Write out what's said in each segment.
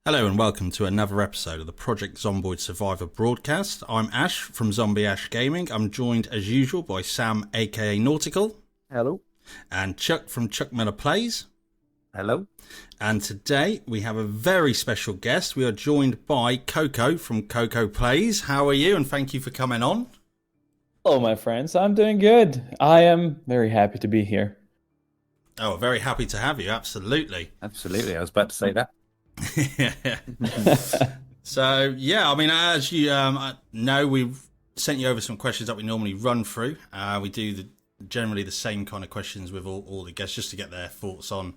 Hello and welcome to another episode of the Project Zomboid Survivor Broadcast. I'm Ash from Zombie Ash Gaming. I'm joined as usual by Sam aka Nautical. Hello. And Chuck from Chuck Miller Plays. Hello. And today we have a very special guest. We are joined by Coco from Kokoplays. How are you? And thank you for coming on. Hello, my friends. I'm doing good. I am very happy to be here. Oh, very happy to have you. Absolutely. Absolutely. I was about to say that. So, yeah, I mean, as you know, we've sent you over some questions that we normally run through. We do generally the same kind of questions with all the guests just to get their thoughts on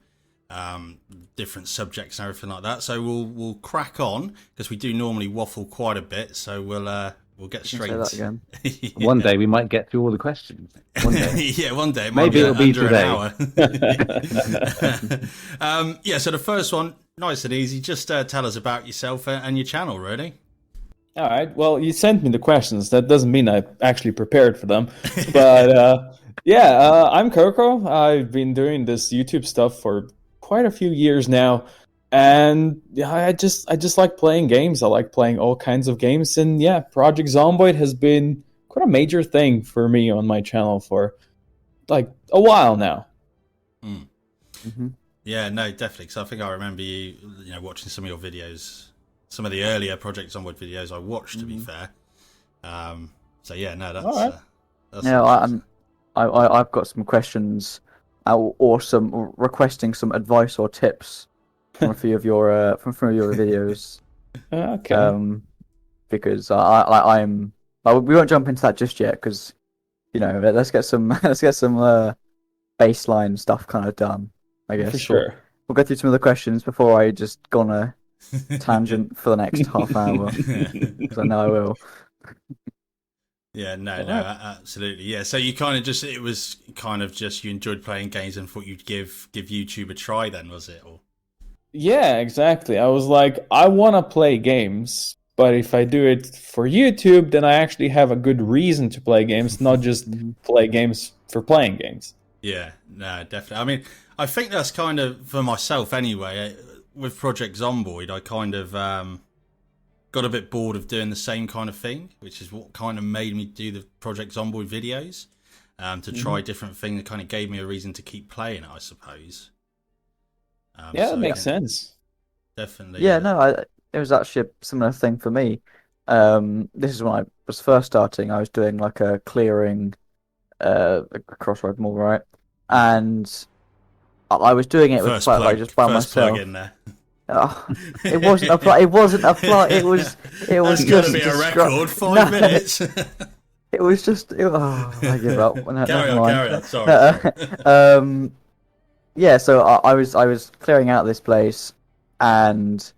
different subjects and everything like that. So we'll crack on because we do normally waffle quite a bit. So we'll get straight into that again. Yeah. One day we might get through all the questions. One day. Yeah, one day. It Maybe it'll be under today. An hour. Yeah, so the first one, nice and easy. Just tell us about yourself and your channel, really. All right. Well, you sent me the questions. That doesn't mean I actually prepared for them. But I'm Coco. I've been doing this YouTube stuff for quite a few years now. And I just like playing games. I like playing all kinds of games. And yeah, Project Zomboid has been quite a major thing for me on my channel for like a while now. Mm. Mm-hmm. Yeah, no, definitely. Because I think I remember you watching some of your videos, some of the earlier Project Zomboid videos I watched. To be fair, so yeah, no, that's. All right. That's Now, I've got some questions, or some requesting some advice or tips from a few of your videos. Okay. Because I'm. We won't jump into that just yet, because let's get some baseline stuff kind of done. I guess For sure. We'll go through some of the questions before I just go on a tangent for the next half hour, because I know I will. Yeah, no, absolutely. Yeah, so you kind of just, it was kind of just you enjoyed playing games and thought you'd give YouTube a try then, was it? Or Yeah, exactly. I was like, I want to play games, but if I do it for YouTube, then I actually have a good reason to play games, not just play games for playing games. Yeah, no, definitely. I mean, I think that's kind of, for myself anyway, with Project Zomboid, I kind of got a bit bored of doing the same kind of thing, which is what kind of made me do the Project Zomboid videos, to try different things. It kind of gave me a reason to keep playing it, I suppose. That makes sense. Definitely. Yeah, no, it was actually a similar thing for me. This is when I was first starting. I was doing like a clearing across Road Mall, right? And I was doing it with just by myself. Plug in there. It wasn't a plot. It wasn't a plot. It was That's just gonna be a record. 5 No. minutes. It was just. I give up. No, Carry never on. mind. Sorry. Yeah. So I was clearing out this place, and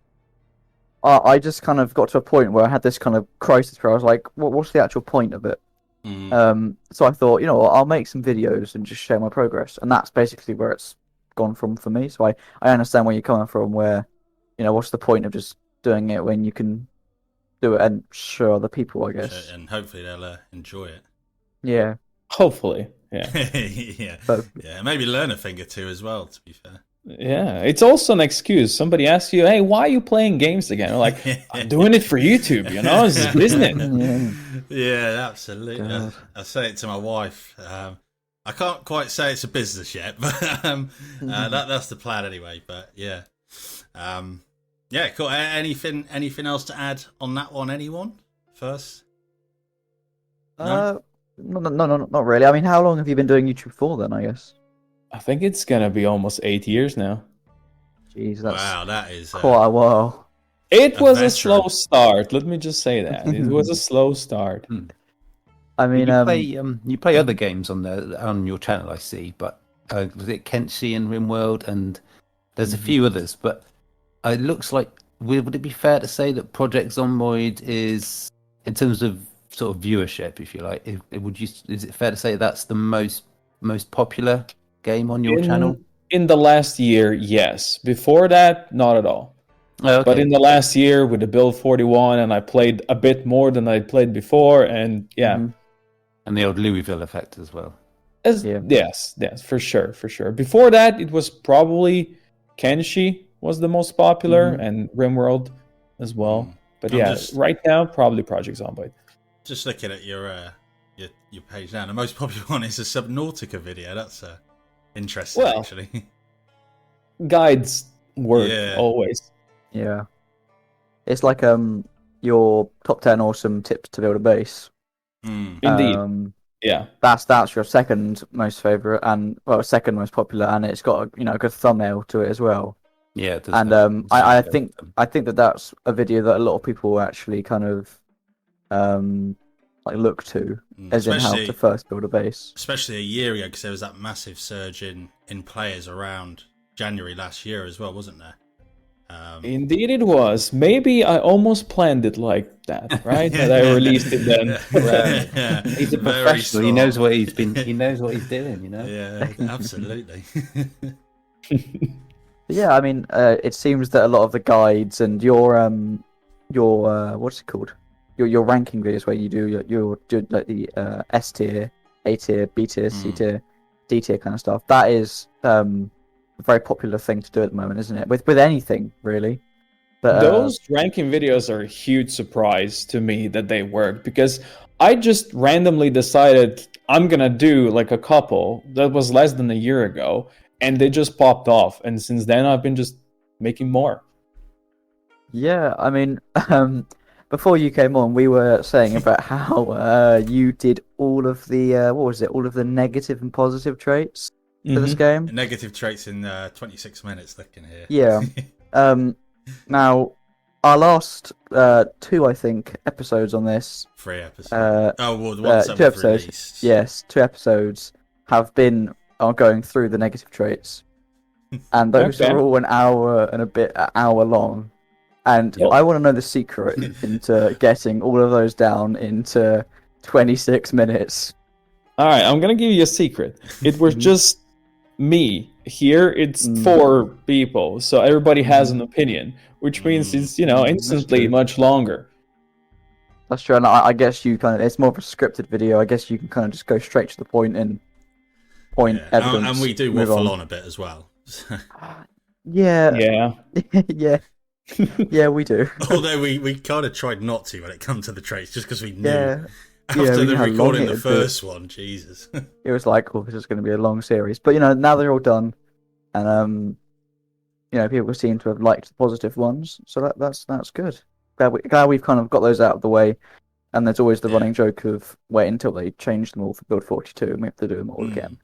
I just kind of got to a point where I had this kind of crisis where I was like, what's the actual point of it? So I thought, I'll make some videos and just share my progress, and that's basically where it's gone from for me. So I understand where you're coming from, where what's the point of just doing it when you can do it and show other people, I guess. And hopefully they'll enjoy it. Yeah. Hopefully, yeah. Yeah. But Yeah, maybe learn a thing or two as well, to be fair. Yeah, it's also an excuse. Somebody asks you, hey, why are you playing games again? You're like, I'm doing it for YouTube, it's business. Yeah, absolutely. God. I say it to my wife. I can't quite say it's a business yet, but that's the plan anyway. But yeah, yeah, cool. Anything else to add on that one? Anyone first? No, not really. I mean, how long have you been doing YouTube for then? I guess. I think it's gonna be almost 8 years now. Jeez, that's Wow, that is quite a while. It was a veteran. slow start. Let me just say that it was a slow start. I mean, You play other games on your channel, I see, but was it Kenshi and RimWorld, and there's a few others, but it looks like, would it be fair to say that Project Zomboid is, in terms of sort of viewership, if you like, is it fair to say that's the most popular game on your channel? In the last year, yes. Before that, not at all. Oh, okay. But in the last year with the Build 41, and I played a bit more than I played before, and yeah. And the old Louisville effect as well. Yes, for sure. Before that, it was probably Kenshi, was the most popular, and RimWorld as well. But right now, probably Project Zomboid. Just looking at your page now, the most popular one is a Subnautica video. That's interesting, actually. Guides work always. Yeah. It's like your top 10 awesome tips to build a base. Indeed. Yeah. That's your second most favorite and second most popular, and it's got a good thumbnail to it as well. Yeah, it does. And I think that's a video that a lot of people actually kind of like look to, as in how to first build a base. Especially a year ago, because there was that massive surge in players around January last year as well, wasn't there? Indeed it was. Maybe I almost planned it like that, right? That I released it then. He's a professional. He knows what he's doing, Yeah, absolutely. Yeah, I mean, it seems that a lot of the guides and your what's it called? Your ranking videos where you do like the S tier, A tier, B tier, C tier, D tier kind of stuff. That is a very popular thing to do at the moment, isn't it? With anything really. But those ranking videos are a huge surprise to me that they work, because I just randomly decided I'm gonna do like a couple that was less than a year ago, and they just popped off, and since then I've been just making more. Yeah, I mean, before you came on, we were saying about how you did all of the all of the negative and positive traits for this game. Negative traits in 26 minutes. Looking here. Yeah. Now, our last 2, I think, episodes on this. 3 episodes. The ones that 2 episodes. Released. Yes, 2 episodes have been going through the negative traits, and those are all an hour and a bit, hour long. And I want to know the secret into getting all of those down into 26 minutes. All right, I'm gonna give you a secret. It was just me. Here it's 4 people, so everybody has an opinion, which means it's instantly much longer. That's true, and I guess it's more of a scripted video. I guess you can kind of just go straight to the point and point evidence. And we do waffle on a bit as well. Yeah. Yeah, we do. Although we kind of tried not to when it comes to the traits, just because we knew. Yeah. After the recording the first one, Jesus. It was like, this is going to be a long series. But, now they're all done. And, people seem to have liked the positive ones. So that's good. Glad we've kind of got those out of the way. And there's always the running joke of wait until they change them all for Build 42 and we have to do them all again.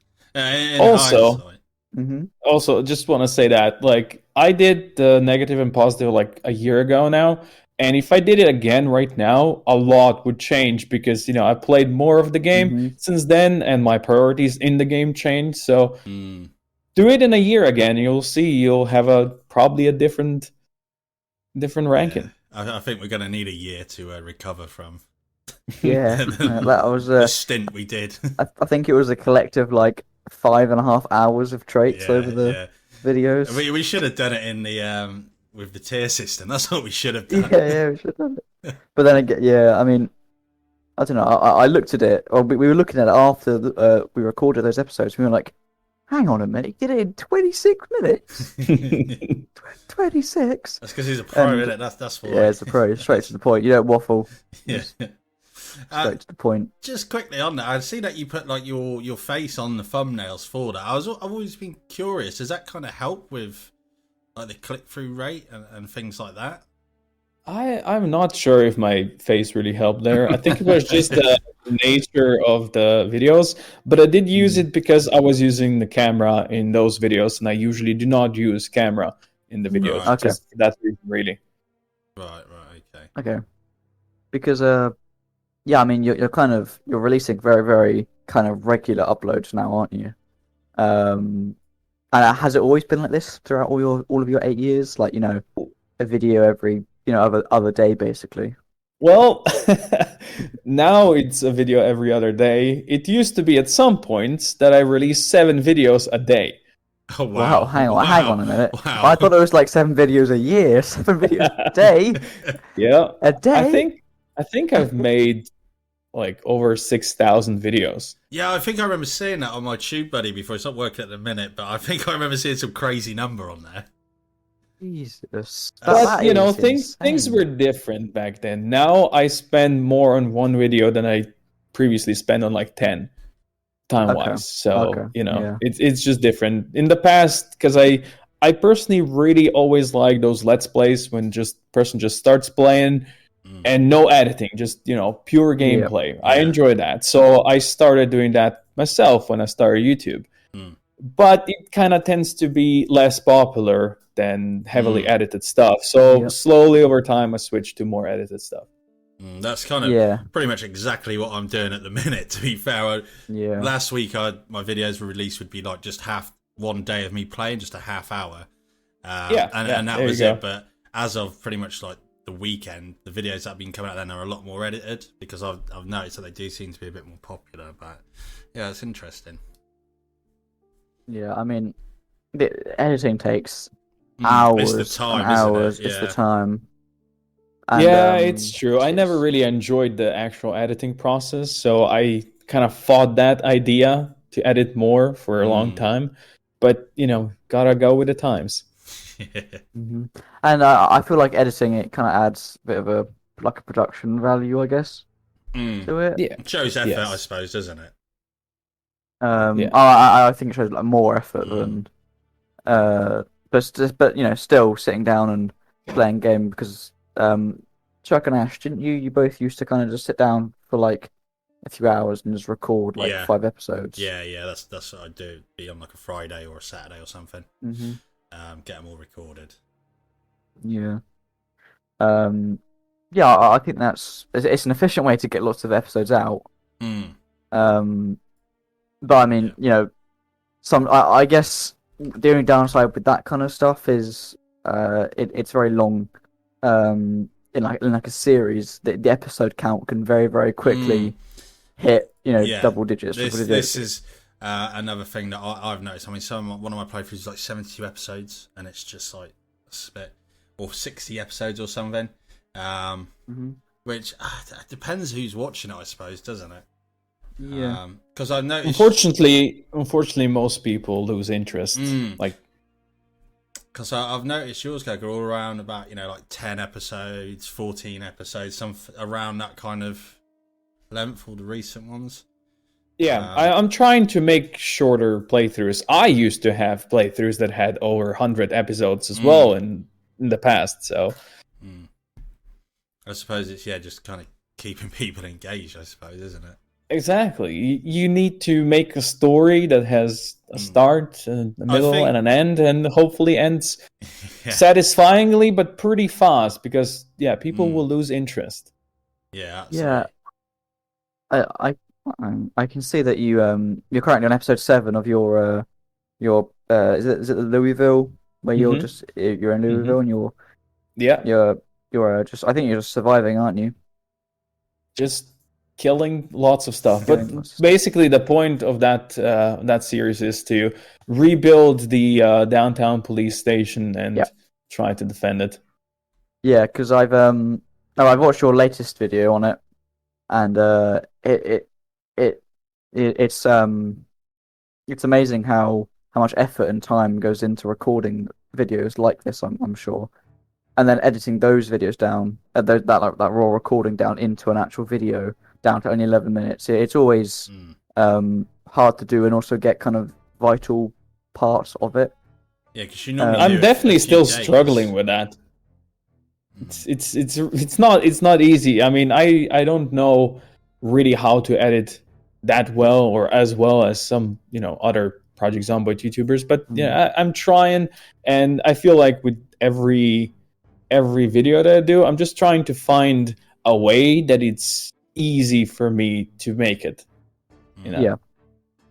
Also, just want to say that, like, I did the negative and positive like a year ago now, and if I did it again right now, a lot would change because I played more of the game since then, and my priorities in the game changed. So do it in a year again, and you'll see you'll have probably a different ranking. Yeah. I think we're going to need a year to recover from. Yeah, that was the stint we did. I think it was a collective 5.5 hours of traits over the videos. We should have done it in the with the tier system. That's what we should have done. Yeah, we should have done it. But then again, I mean, I don't know. I looked at it, or we were looking at it after we recorded those episodes. We were like, hang on a minute, he did it in 26 minutes. 26. That's because he's a pro, isn't it? That's why. Yeah, it's a pro. Straight to the point. You don't waffle. Yeah. Straight to the point. Just quickly on that, I see that you put your face on the thumbnails for that. I've always been curious. Does that kind of help with the click-through rate and things like that? I'm not sure if my face really helped there. I think it was just the nature of the videos, but I did use it because I was using the camera in those videos, and I usually do not use camera in the videos. Right. Okay. Just for that reason, really. Right, okay. Okay. Because I mean, you're releasing very, very kind of regular uploads now, aren't you? And has it always been like this throughout all of your 8 years? Like, a video every other day, basically. Well, now it's a video every other day. It used to be at some points that I released 7 videos a day. Oh wow! Hang on a minute. Wow. I thought it was like 7 videos a year, 7 videos a day. Yeah, a day. I think I've made like over 6,000 videos. Yeah, I think I remember seeing that on my TubeBuddy before. It's not working at the minute, but I think I remember seeing some crazy number on there. Jesus. But you know, is things insane. were different back then. Now I spend more on one video than I previously spent on like 10 time Okay. wise. So Okay. you know, Yeah. it's just different. In the past, because I personally really always like those let's plays when person just starts playing and no editing, just you know, pure gameplay. I enjoy that. So I started doing that myself when I started YouTube. But it kind of tends to be less popular than heavily edited stuff. So slowly over time, I switched to more edited stuff. That's kind of pretty much exactly what I'm doing at the minute, to be fair. Last week, my videos were released would be like just one day of me playing, just a half hour. And that was it. But as of pretty much like the weekend, the videos that have been coming out then are a lot more edited, because I've noticed that they do seem to be a bit more popular. But yeah, it's interesting. Yeah, I mean, the editing takes hours it's the time, and hours. Isn't it? It's the time. And, it's true. I never really enjoyed the actual editing process, so I kind of fought that idea to edit more for a long time. But you know, gotta go with the times. And I feel like editing it kind of adds a bit of a production value, I guess, to it. Yeah, it shows effort, I suppose, doesn't it? I think it shows like more effort than, but you know, still sitting down and playing game, because Chuck and Ash, didn't you both used to kind of just sit down for like a few hours and just record like 5 episodes? Yeah, that's what I do. Be on like a Friday or a Saturday or something. Get them all recorded. Yeah. I think it's an efficient way to get lots of episodes out. But I mean, you know, I guess the only downside with that kind of stuff is it's very long. In like a series, the episode count can very, very quickly hit, you know, double digits. This is another thing that I've noticed. I mean, one of my playthroughs is like 72 episodes, and it's just like a bit, or 60 episodes or something. Which depends who's watching it, I suppose, doesn't it? Yeah. Because I noticed. Unfortunately, most people lose interest. Because I've noticed yours go all around about, you know, like 10 episodes, 14 episodes, some around that kind of length, all the recent ones. Yeah, I'm trying to make shorter playthroughs. I used to have playthroughs that had over 100 episodes as well in the past, so... I suppose it's, just kind of keeping people engaged, I suppose, isn't it? Exactly. You need to make a story that has a start, a middle, and an end, and hopefully ends satisfyingly, but pretty fast, because people will lose interest. Yeah. Absolutely. Yeah. I can see that you're currently on episode 7 of your is it the Louisville, where you're in Louisville and you're just, I think you're just surviving, aren't you? Just killing lots of stuff, but basically the point of that series is to rebuild the downtown police station and try to defend it. Yeah, because I've watched your latest video on it, and it's amazing how much effort and time goes into recording videos like this. I'm sure, and then editing those videos down, that raw recording down into an actual video, down to only 11 minutes. It's always hard to do, and also get kind of vital parts of it. Yeah, because you normally I'm definitely still struggling with that. It's not easy. I mean, I don't know really how to edit that well, or as well as some other Project Zomboid YouTubers, but I'm trying, and I feel like with every video that I do, I'm just trying to find a way that it's easy for me to make it. Yeah,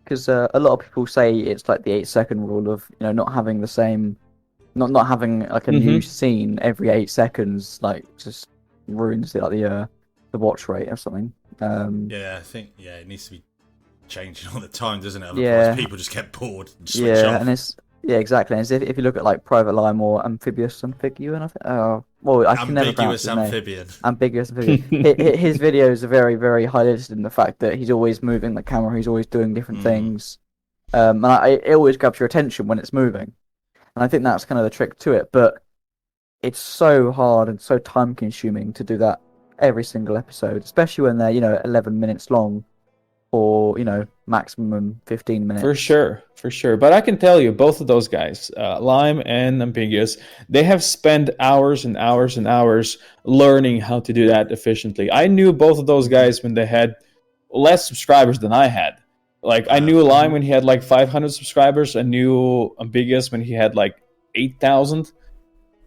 because a lot of people say it's like the 8-second rule of not having the same, not having like a new scene every 8 seconds, like just ruins the watch rate or something. I think it needs to be changing all the time, doesn't it? Otherwise people just get bored and switch off. And it's exactly. And if you look at like Private Lime or Amphibious Amphibian, I can never pronounce his name. Ambiguous Amphibian. His videos are very, very highlighted in the fact that he's always moving the camera, he's always doing different things, and it always grabs your attention when it's moving. And I think that's kind of the trick to it. But it's so hard and so time consuming to do that every single episode, especially when they're 11 minutes long or maximum 15 minutes. For sure. But I can tell you, both of those guys, Lime and Ambiguous, they have spent hours and hours and hours learning how to do that efficiently. I knew both of those guys when they had less subscribers than I had. Like, I knew Lime when he had like 500 subscribers. I knew Ambiguous when he had like 8,000.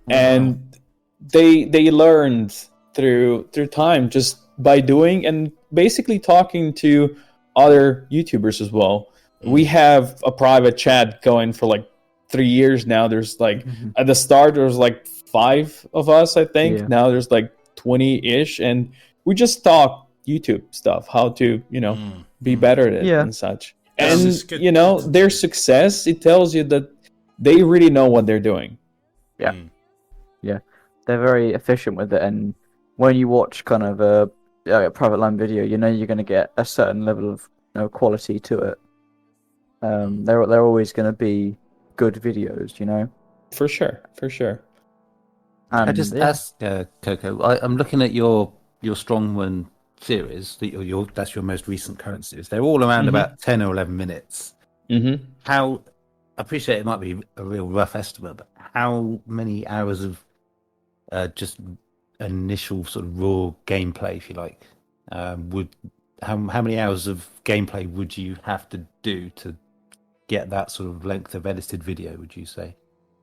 And they learned through time just by doing and basically talking to other YouTubers as well. We have a private chat going for like 3 years now. There's like at the start there was like 5 of us, I think. Yeah. Now there's like 20-ish, and we just talk YouTube stuff, how to be better at it and such. And their success, it tells you that they really know what they're doing. Yeah. Yeah, they're very efficient with it, and when you watch kind of a private line video, you're going to get a certain level of quality to it. They're always going to be good videos, For sure. And, I just asked Coco. I'm looking at your Strongman series. That's your most recent current series. They're all around about 10 or 11 minutes. Mm-hmm. How? I appreciate it might be a real rough estimate, but how many hours of just initial sort of raw gameplay, if you like, how many hours of gameplay would you have to do to get that sort of length of edited video? Would you say?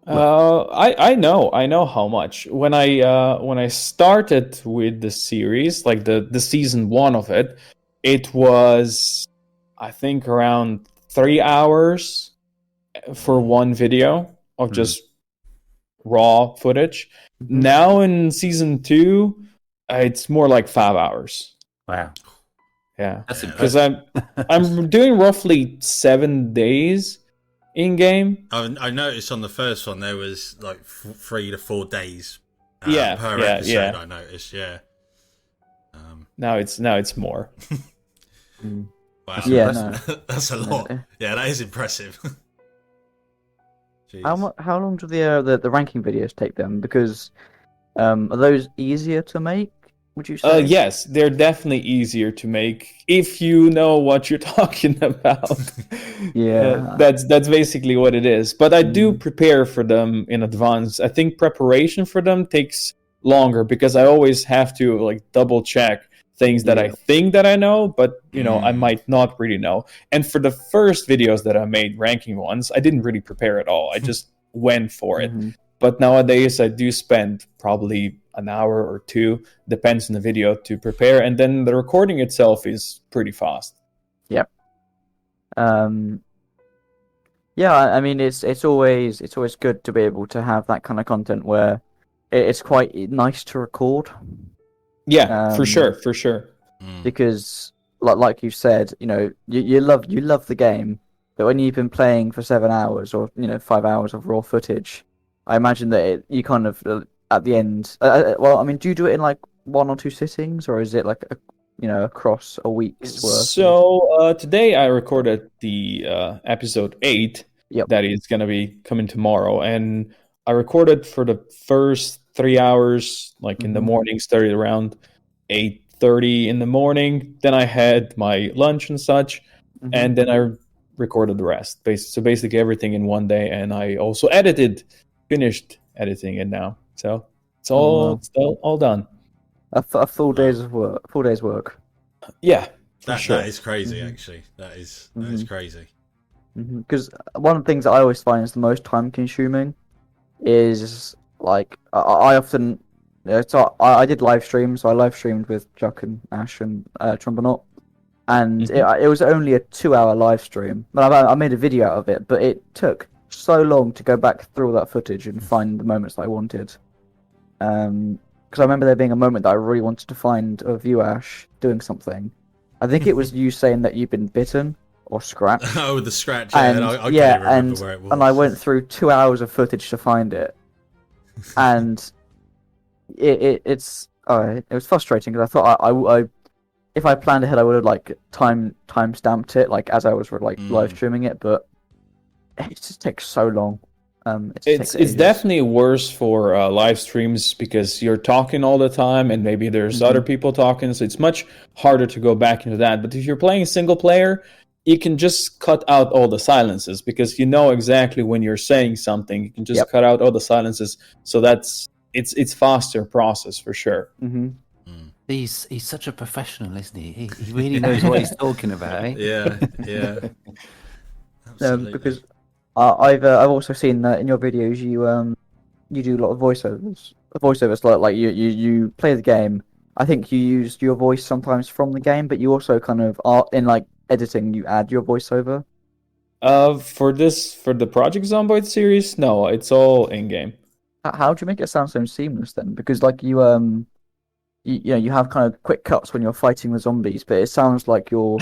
I know how much. When I started with the series, like the season 1 of it, it was I think around 3 hours for one video of just raw footage. Now in season 2, it's more like 5 hours. Wow. Yeah, That's because I'm doing roughly 7 days in game. I noticed on the first one there was like 3 to 4 days per episode. I noticed, Now it's more. Wow, yeah, that's a lot. Yeah, that is impressive. How long do the ranking videos take them? Because are those easier to make? Would you say? Yes, they're definitely easier to make if you know what you're talking about. Yeah, that's basically what it is. But I do prepare for them in advance. I think preparation for them takes longer because I always have to like double check things that I think that I know, but I might not really know. And for the first videos that I made, ranking ones, I didn't really prepare at all. I just went for it. But nowadays I do spend probably an hour or 2, depends on the video, to prepare, and then the recording itself is pretty fast. Yep. Yeah, I mean it's always good to be able to have that kind of content where it's quite nice to record. Yeah, for sure. Because like you said, you love the game, but when you've been playing for 7 hours or 5 hours of raw footage, I imagine that you kind of at the end. Well, I mean, do you do it in like 1 or 2 sittings, or is it like across a week's worth? So today I recorded the episode 8. Yep. That is gonna be coming tomorrow, and I recorded for the first 3 hours, like in the morning, started around 8:30 in the morning. Then I had my lunch and such, and then I recorded the rest. So basically everything in one day, and I also finished editing it now. So it's all done. A full day's work. Full day's work. Yeah, that sure. is crazy. Actually, that is crazy. Because one of the things that I always find is the most time consuming is like I often. So I did live stream, so I live streamed with Chuck and Ash and Trombonaut, and it was only a 2-hour live stream. But I made a video out of it, but it took so long to go back through all that footage and find the moments that I wanted. Because I remember there being a moment that I really wanted to find of you, Ash, doing something. I think it was you saying that you'd been bitten or scratched. Oh, the scratch. And, I can't even remember where it was. And I went through 2 hours of footage to find it, and it was frustrating because I thought I if I planned ahead I would have like time stamped it like as I was like live streaming it, but it just takes so long. It's definitely worse for live streams because you're talking all the time and maybe there's other people talking, so it's much harder to go back into that. But if you're playing single player, you can just cut out all the silences because you know exactly when you're saying something. You can just cut out all the silences, so it's faster process for sure. Mm-hmm. He's such a professional, isn't he? He really knows what he's talking about. Eh? Yeah. Absolutely. Because I've also seen that in your videos you do a lot of voiceovers. Voiceovers like you play the game. I think you used your voice sometimes from the game, but you also kind of are in like editing. You add your voiceover. For the Project Zomboid series, no, it's all in game. How do you make it sound so seamless then? Because like you you have kind of quick cuts when you're fighting the zombies, but it sounds like you're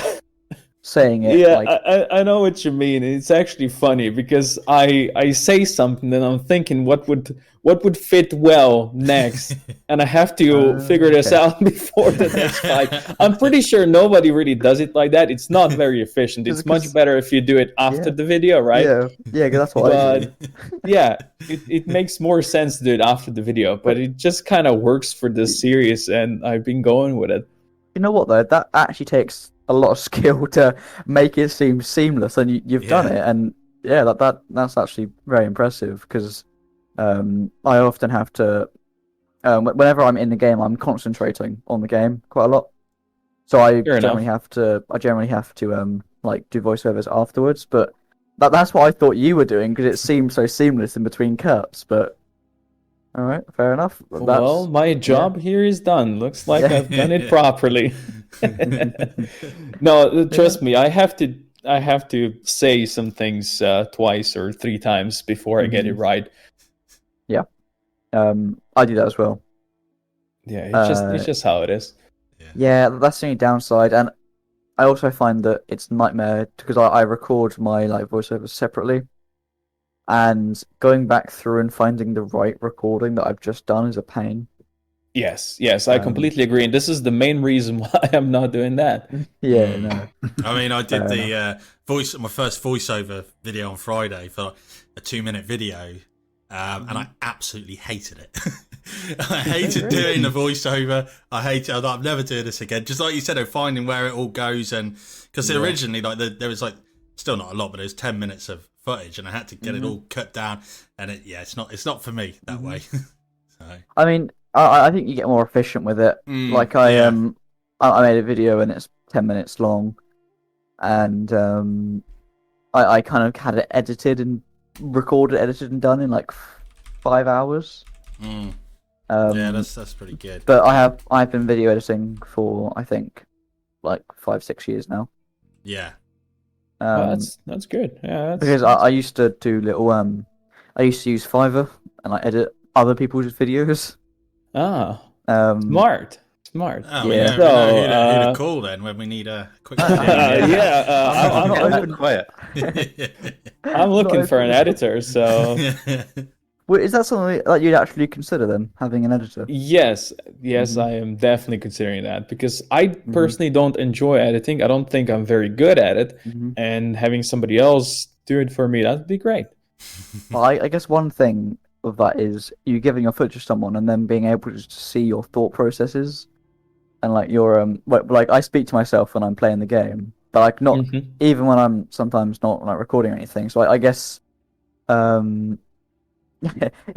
saying it. Yeah, like... I know what you mean. It's actually funny because I say something and I'm thinking what would fit well next, and I have to figure this out before the next fight. I'm pretty sure nobody really does it like that. It's not very efficient. It's much better if you do it after the video, right? Yeah, that's what I do. Yeah, it makes more sense to do it after the video, but it just kind of works for this series, and I've been going with it. You know what though? That actually takes a lot of skill to make it seem seamless, and you've done it, and that's actually very impressive because I often have to whenever I'm in the game, I'm concentrating on the game quite a lot, so I generally have to like do voiceovers afterwards, but that's what I thought you were doing because it seemed so seamless in between cuts. But all right, fair enough. Well, my job here is done. Looks like I've done it properly. No, trust me, I have to say some things twice or three times before I get it right. Yeah, I do that as well. Yeah, it's just how it is. Yeah, that's the only downside, and I also find that it's a nightmare because I record my like voiceovers separately, and going back through and finding the right recording that I've just done is a pain. Yes, I completely agree, and this is the main reason why I'm not doing that. Yeah, no. I mean, I did my first voiceover video on Friday for a 2-minute video, and I absolutely hated it. I hated doing the voiceover. I hated. I'm never doing this again. Just like you said, finding where it all goes, and because originally, like there was like still not a lot, but there was 10 minutes of footage, and I had to get it all cut down. And it's not for me that way. So. I mean, I think you get more efficient with it. Like I made a video and it's 10 minutes long, and I kind of had it edited and edited and done in like 5 hours. Yeah, that's pretty good. But I've been video editing for I think like 5-6 years now. Yeah. That's good. Yeah, because I used to do little I used to use Fiverr and I edit other people's videos. Smart. Oh, yeah. Who to call then when we need a quick. I'm not quiet. I'm looking for an editor, so. Well, is that something that you'd actually consider then, having an editor? Yes, I am definitely considering that because I personally don't enjoy editing. I don't think I'm very good at it, and having somebody else do it for me, that'd be great. Well, I guess one thing of that is you giving your footage to someone and then being able to see your thought processes, and like your like I speak to myself when I'm playing the game, but like not even when I'm sometimes not like recording or anything. So I guess it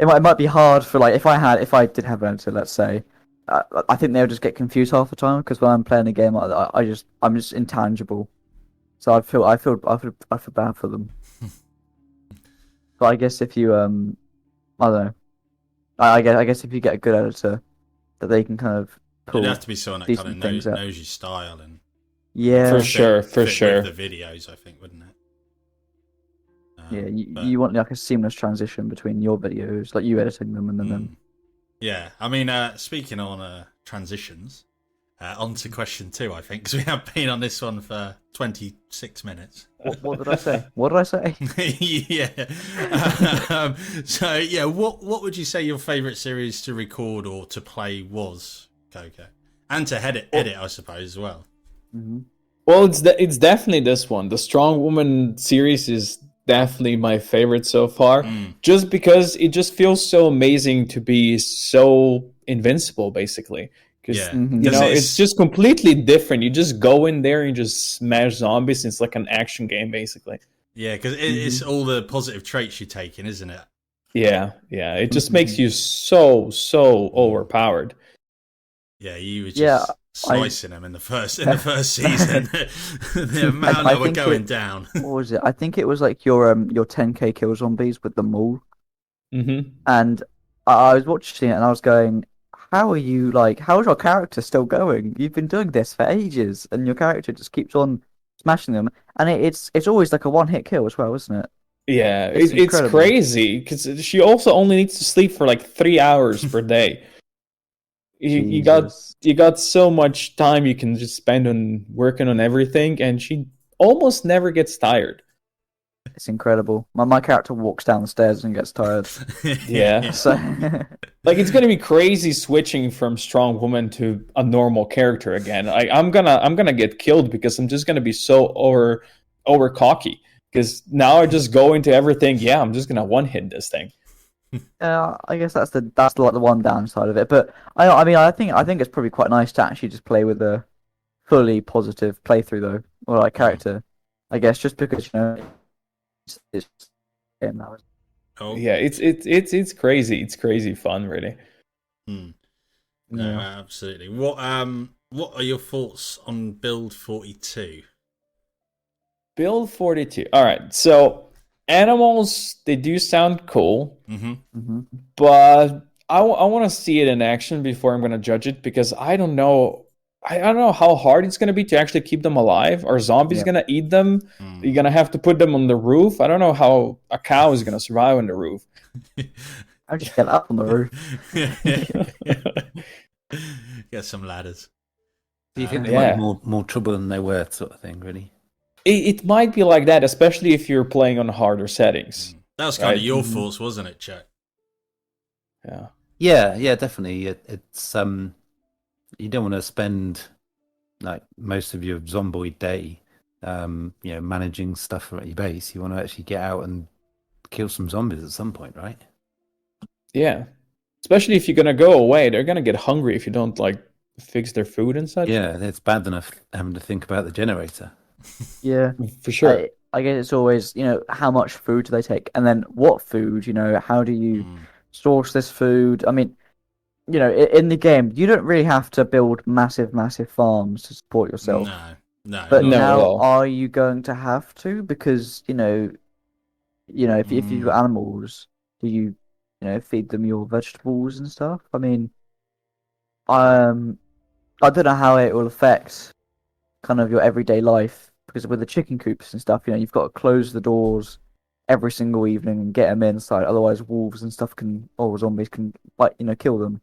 might be hard for like if I did have an editor, let's say, I think they would just get confused half the time because when I'm playing a game, I'm just intangible, so I feel bad for them. But I guess if you I don't know, I guess if you get a good editor, that they can kind of pull. It'd have to be someone that kind of knows your style and for sure. With the videos, I think, wouldn't it? You want like a seamless transition between your videos, like you editing them and then them. Yeah, I mean, speaking on transitions, on to question 2, I think, because we have been on this one for 26 minutes. What did I say? What did I say? Yeah. So, yeah, what would you say your favourite series to record or to play was, Coco? And to edit, I suppose, as well. Well, it's definitely this one. The Strong Woman series is definitely my favorite so far. Mm. Just because it just feels so amazing to be so invincible, basically. Because Yeah. Mhm. you know, 'Cause it's just completely different. You just go in there and just smash zombies. It's like an action game, basically. Yeah, because it's all the positive traits you're taking, isn't it? Yeah. It just makes you so overpowered. Yeah, you were just Yeah, slicing them in the first season. The amount I that were think going it- down. What was it? I think it was like your 10k kill zombies with the maul, Mm-hmm. and I was watching it and I was going, "How are you like? How is your character still going? You've been doing this for ages, and your character just keeps on smashing them, and it's always like a one-hit kill as well, isn't it?" Yeah, It's it's incredible. crazy because she also only needs to sleep for like 3 hours per day. You Jesus. got so much time you can just spend on working on everything, and she almost never gets tired. It's incredible. My character walks down the stairs and gets tired. Yeah. So Like it's gonna be crazy switching from strong woman to a normal character again. I'm gonna get killed because I'm just gonna be so over cocky. Because now I just go into everything. Yeah, I'm just gonna one hit this thing. I guess that's like the one downside of it. But I mean I think it's probably quite nice to actually just play with a fully positive playthrough though, or like character. I guess just because it's game now. Oh, Yeah, it's crazy. It's crazy fun, really. hmm. No, absolutely. What are your thoughts on Build 42? Build 42. All right, so animals, they do sound cool, Mm-hmm. but I want to see it in action before I'm going to judge it because I don't know. I don't know how hard it's going to be to actually keep them alive. Are zombies Yeah. going to eat them? You're going to have to put them on the roof. I don't know how a cow is going to survive on the roof. I just get up on the roof. Get some ladders. Do you think they Yeah. might be more trouble than they were, sort of thing, really? It might be like that, especially if you're playing on harder settings. That was kind of Right. your thoughts, wasn't it, Chuck? Yeah. Yeah, definitely. It's you don't want to spend like most of your zomboid day, managing stuff at your base. You want to actually get out and kill some zombies at some point, right? Yeah. Especially if you're going to go away, they're going to get hungry if you don't like fix their food and such. Yeah, it's bad enough having to think about the generator. Yeah, For sure. I guess it's always how much food do they take, and then what food? How do you source this food? I mean, in the game, you don't really have to build massive farms to support yourself. No. But No, at now, all. are you going to have to? Because if you've got animals, do you feed them your vegetables and stuff? I mean, I don't know how it will affect kind of your everyday life because with the chicken coops and stuff, you've got to close the doors every single evening and get them inside. Otherwise, wolves and stuff or zombies can kill them.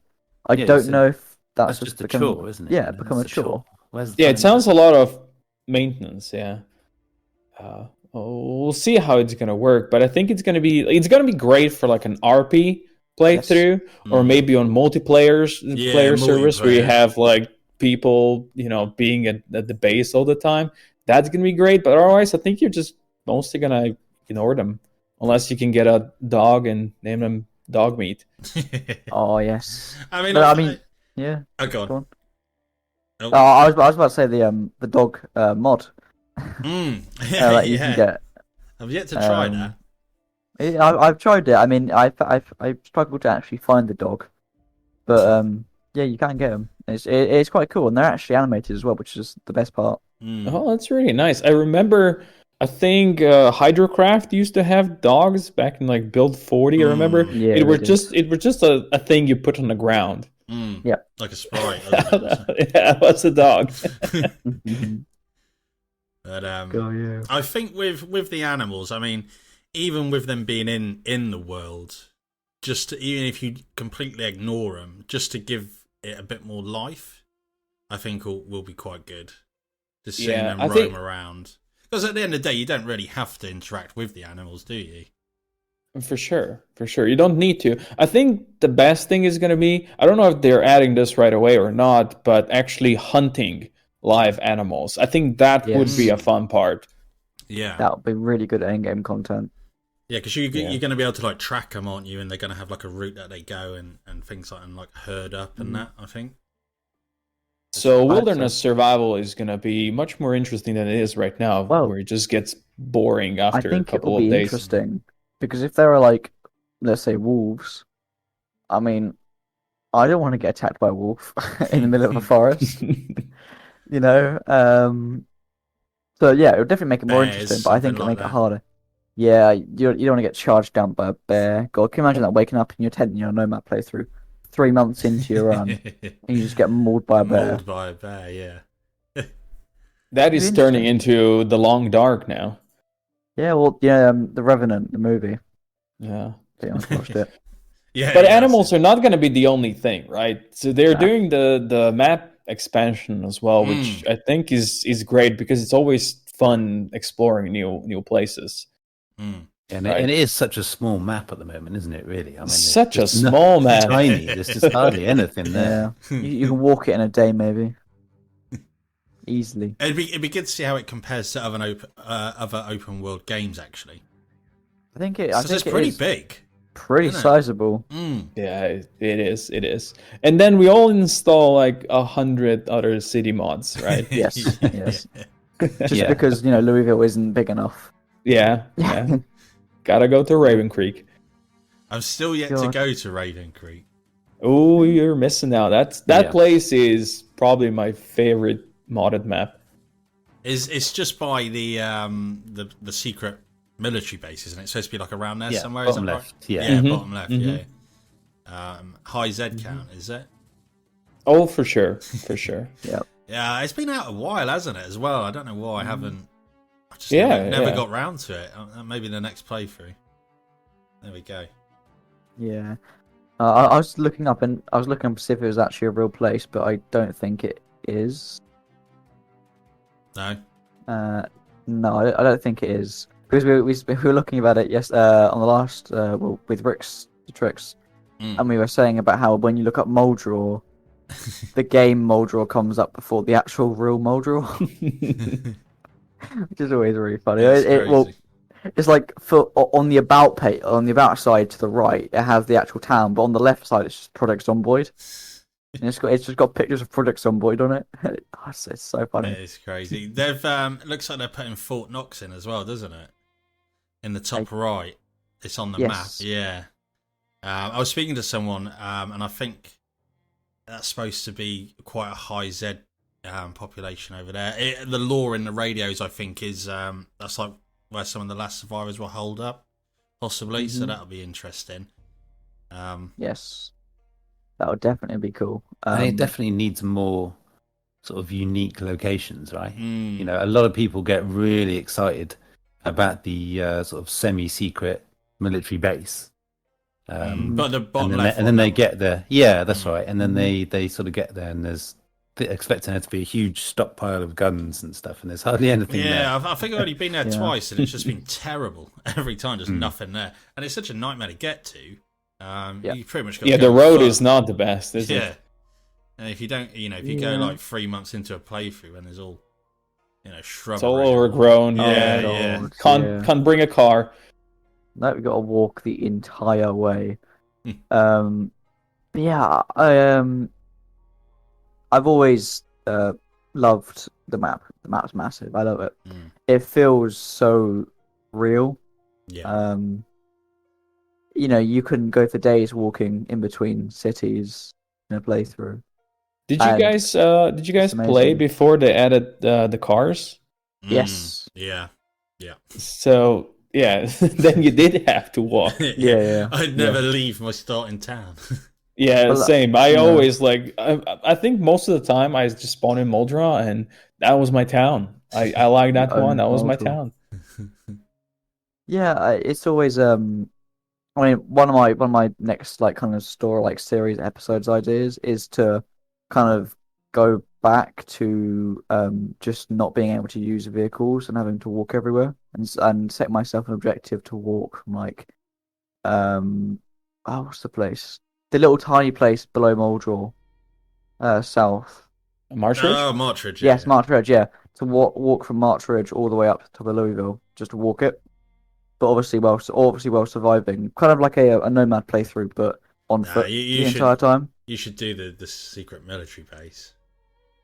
I Yeah, don't so know if That's that's just a become, chore, isn't it? Yeah, become a That's chore. Where's the Yeah, it time? sounds a lot of maintenance. Yeah, we'll see how it's gonna work, but I think it's gonna be great for like an RP playthrough, or maybe on player servers where you multiplayer. have like people being at the base all the time. That's gonna be great, but otherwise, I think you're just mostly gonna ignore them unless you can get a dog and name them dog meat. Oh yes. I mean, But, yeah. oh, go on. Go on. Oh. I was about to say the dog mod that you can get. I've yet to try that. I've tried it. I mean, I've struggled to actually find the dog, but yeah, you can get them. It's quite cool, and they're actually animated as well, which is the best part. Oh, that's really nice. I remember, I think Hydrocraft used to have dogs back in like Build 40. I remember Yeah, it was they did. just a thing you put on the ground. Yeah. Like a sprite. Wasn't it? Yeah, what's a dog? But yeah. I think with the animals, I mean, even with them being in the world, even if you completely ignore them, just to give it a bit more life, I think will be quite good. Just seeing them roam around. Because at the end of the day, you don't really have to interact with the animals, do you? For sure. You don't need to. I think the best thing is going to be, I don't know if they're adding this right away or not, but actually hunting live animals. I think that would be a fun part. Yeah. That would be really good in-game content. Yeah, because you're going to be able to like track them, aren't you? And they're going to have like a route that they go and things like, and like herd up and that, I think. So wilderness survival is going to be much more interesting than it is right now, where it just gets boring after a couple of days. I think it will be interesting, because if there are like, let's say, wolves, I mean, I don't want to get attacked by a wolf in the middle of a forest, you know? So yeah, it would definitely make it more interesting, but I think it'll make it harder. Yeah, you don't want to get charged down by a bear. God, can you imagine that, waking up in your tent in your Nomad playthrough 3 months into your run, and you just get mauled by a bear? Mauled by a bear, yeah. That is turning into The Long Dark now. Yeah, well, The Revenant, the movie. Yeah. I watched it. Yeah, but animals are not going to be the only thing, right? So they're doing the map expansion as well, which I think is great, because it's always fun exploring new places. And it is such a small map at the moment, isn't it? Really, I mean, such a small map. Tiny. There's just hardly anything there. Yeah, you can walk it in a day, maybe. Easily. It'd be good to see how it compares to other open world games. Actually, I think it's pretty big. Pretty sizable. Yeah, it is. It is. And then we all install like 100 other city mods, right? Yes. Just because Louisville isn't big enough. Yeah. Gotta go to Raven Creek. I'm still yet to go to Raven Creek. Oh, you're missing out. That place is probably my favorite modded map. It's just by the secret military base, isn't it? It's supposed to be like around there somewhere. Bottom left. Right? Yeah, bottom left. Yeah. High Z count, is it? Oh, for sure. Yeah, it's been out a while, hasn't it? As well, I don't know why I haven't. I just never got round to it. Maybe the next playthrough. There we go. Yeah, I was looking up to see if it was actually a real place, but I don't think it is. No. No, I don't think it is, because we were looking about it on the last with Rick's Tricks, and we were saying about how when you look up Moldraw, the game Moldraw comes up before the actual real Moldraw, which is always really funny. It's like on the about page, on the about side to the right, it has the actual town, but on the left side it's just Project Zomboid. And it's just got pictures of Project Zomboid on it. It's so funny. It's crazy. They've it looks like they're putting Fort Knox in as well, doesn't it? In the top right, it's on the map. Yeah. I was speaking to someone, and I think that's supposed to be quite a high Z population over there. The lore in the radios, I think, is that's like where some of the last survivors will hold up, possibly. So that'll be interesting. Yes. That would definitely be cool. And it definitely needs more sort of unique locations, right? A lot of people get really excited about the sort of semi-secret military base. But the bottom left, and then they get there. Yeah, that's right. And then they sort of get there, and they're expecting there to be a huge stockpile of guns and stuff, and there's hardly anything there. Yeah, I think I've only been there twice, and it's just been terrible every time. Just nothing there, and it's such a nightmare to get to. You pretty much got the road is not the best, is it? Yeah, and if you don't, if you go like 3 months into a playthrough and there's all, shrubbery, it's all overgrown. Can't bring a car. No, we got to walk the entire way. I've always loved the map. The map's massive. I love it. It feels so real. Yeah. You couldn't go for days walking in between cities in a playthrough. Did you guys play before they added the cars? Yes. Yeah. So then you did have to walk. Yeah. I'd never leave my starting town. Yeah, same. I always I think most of the time I just spawned in Moldraw, and that was my town. I like that one. That was my town. Yeah, it's always one of my next kind of story series episodes ideas is to kind of go back to just not being able to use vehicles and having to walk everywhere, and set myself an objective to walk from what's the place? The little tiny place below Moldraw, south. March Ridge? Oh, Martridge. Yeah, Yes, March Ridge. Yeah, to walk from March Ridge all the way up to top of Louisville, just to walk it. But obviously while surviving, kind of like a nomad playthrough, but on Nah, foot you the should entire time. you should do the secret military base.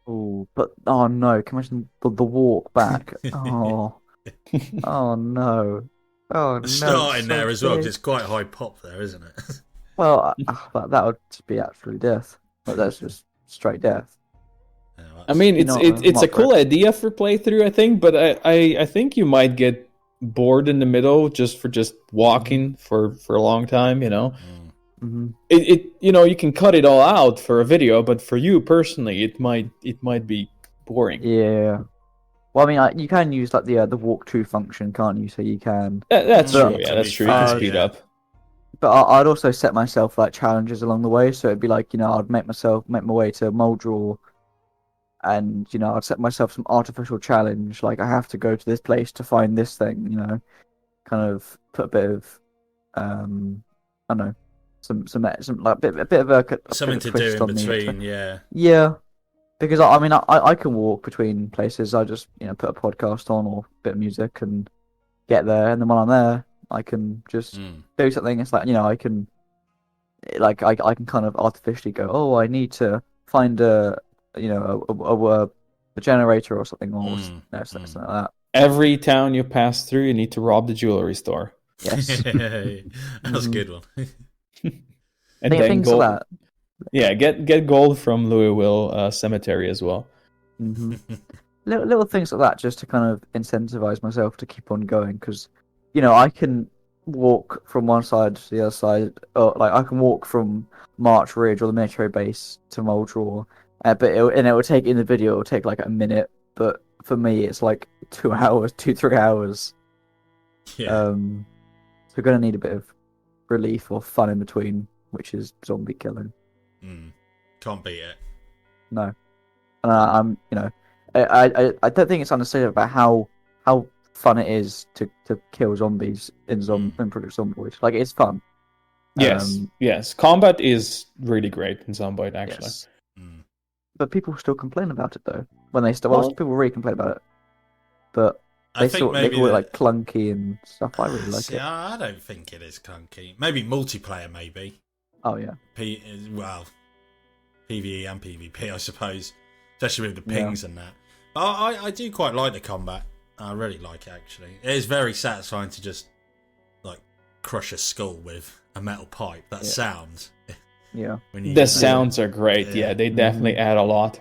Oh, but oh no! Can you imagine the walk back? Oh, oh no! Oh no! Starting it's there so as well, 'cause big. it's quite high pop there, isn't it? Well, that would just be absolute death. Like, that's just straight death. Yeah, I mean, You it's know, it's a Mark cool Ridge. idea for playthrough, I think, but I think you might get bored in the middle just walking for a long time, you know. Hmm. It you can cut it all out for a video, but for you personally, it might be boring. Yeah. Well, I mean, you can use like the walk to function, can't you? So you can. That's Mm, true. to Yeah, that's be true. You fair, can speed yeah. up. But I'd also set myself like challenges along the way. So it'd be like, I'd make my way to Moldral, and I'd set myself some artificial challenge. Like I have to go to this place to find this thing. Kind of put a bit of, I don't know, some like a bit of a Something bit of to do twist in on the between, yeah. Yeah, because I mean I can walk between places. I just put a podcast on or a bit of music and get there, and then when I'm there, I can just Mm. do something. It's like I can I can kind of artificially go, oh, I need to find a generator or something or something like that. Every town you pass through, you need to rob the jewelry store. Yes, That was a good one. And then things gold. like that. Yeah, get gold from Louisville Cemetery as well. Hmm. Little things like that, just to kind of incentivize myself to keep on going, because I can walk from one side to the other side, or like I can walk from March Ridge or the military base to Moldral, but it will take in the video. It will take like a minute, but for me, it's like 2 hours, 3 hours. Yeah. So we're gonna need a bit of relief or fun in between, which is zombie killing. Can't beat it. No, and I don't think it's understated about how fun it is to kill zombies in Project Zomboid. Like it's fun. Yes. Combat is really great in Zomboid, actually. Yes. But people still complain about it though. When they still, people really complain about it. But I they think they maybe call it like clunky and stuff. I really like See, it. I don't think it is clunky. Maybe multiplayer, maybe. Oh yeah. Well, PvE and PvP, I suppose, especially with the pings and that. But I do quite like the combat. I really like it, actually. It is very satisfying to just like crush a skull with a metal pipe. That sound. Yeah. The sounds are great. Yeah, they definitely add a lot.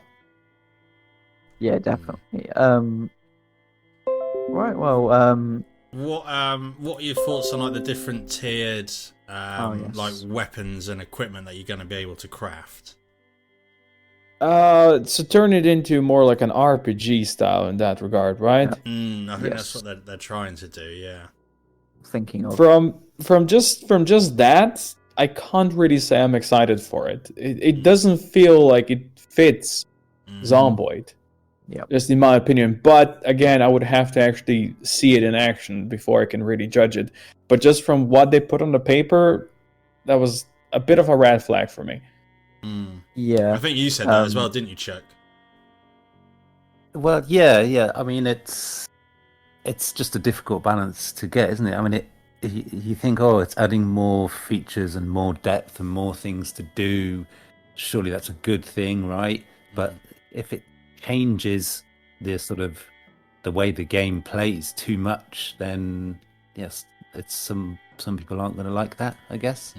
Yeah, definitely. Right. Well. What are your thoughts on like the different tiered like weapons and equipment that you're going to be able to craft? So turn it into more like an RPG style in that regard, right? I think that's what they're trying to do. Yeah. Thinking of from just that, I can't really say I'm excited for it. It doesn't feel like it fits Zomboid. Yeah. Just in my opinion. But again, I would have to actually see it in action before I can really judge it. But just from what they put on the paper, that was a bit of a red flag for me. Yeah. I think you said that as well, didn't you, Chuck? Well, yeah. I mean, it's just a difficult balance to get, isn't it? I mean, you think, oh, it's adding more features and more depth and more things to do. Surely that's a good thing, right? But if it changes the way the game plays too much, then yes, it's some people aren't going to like that, I guess.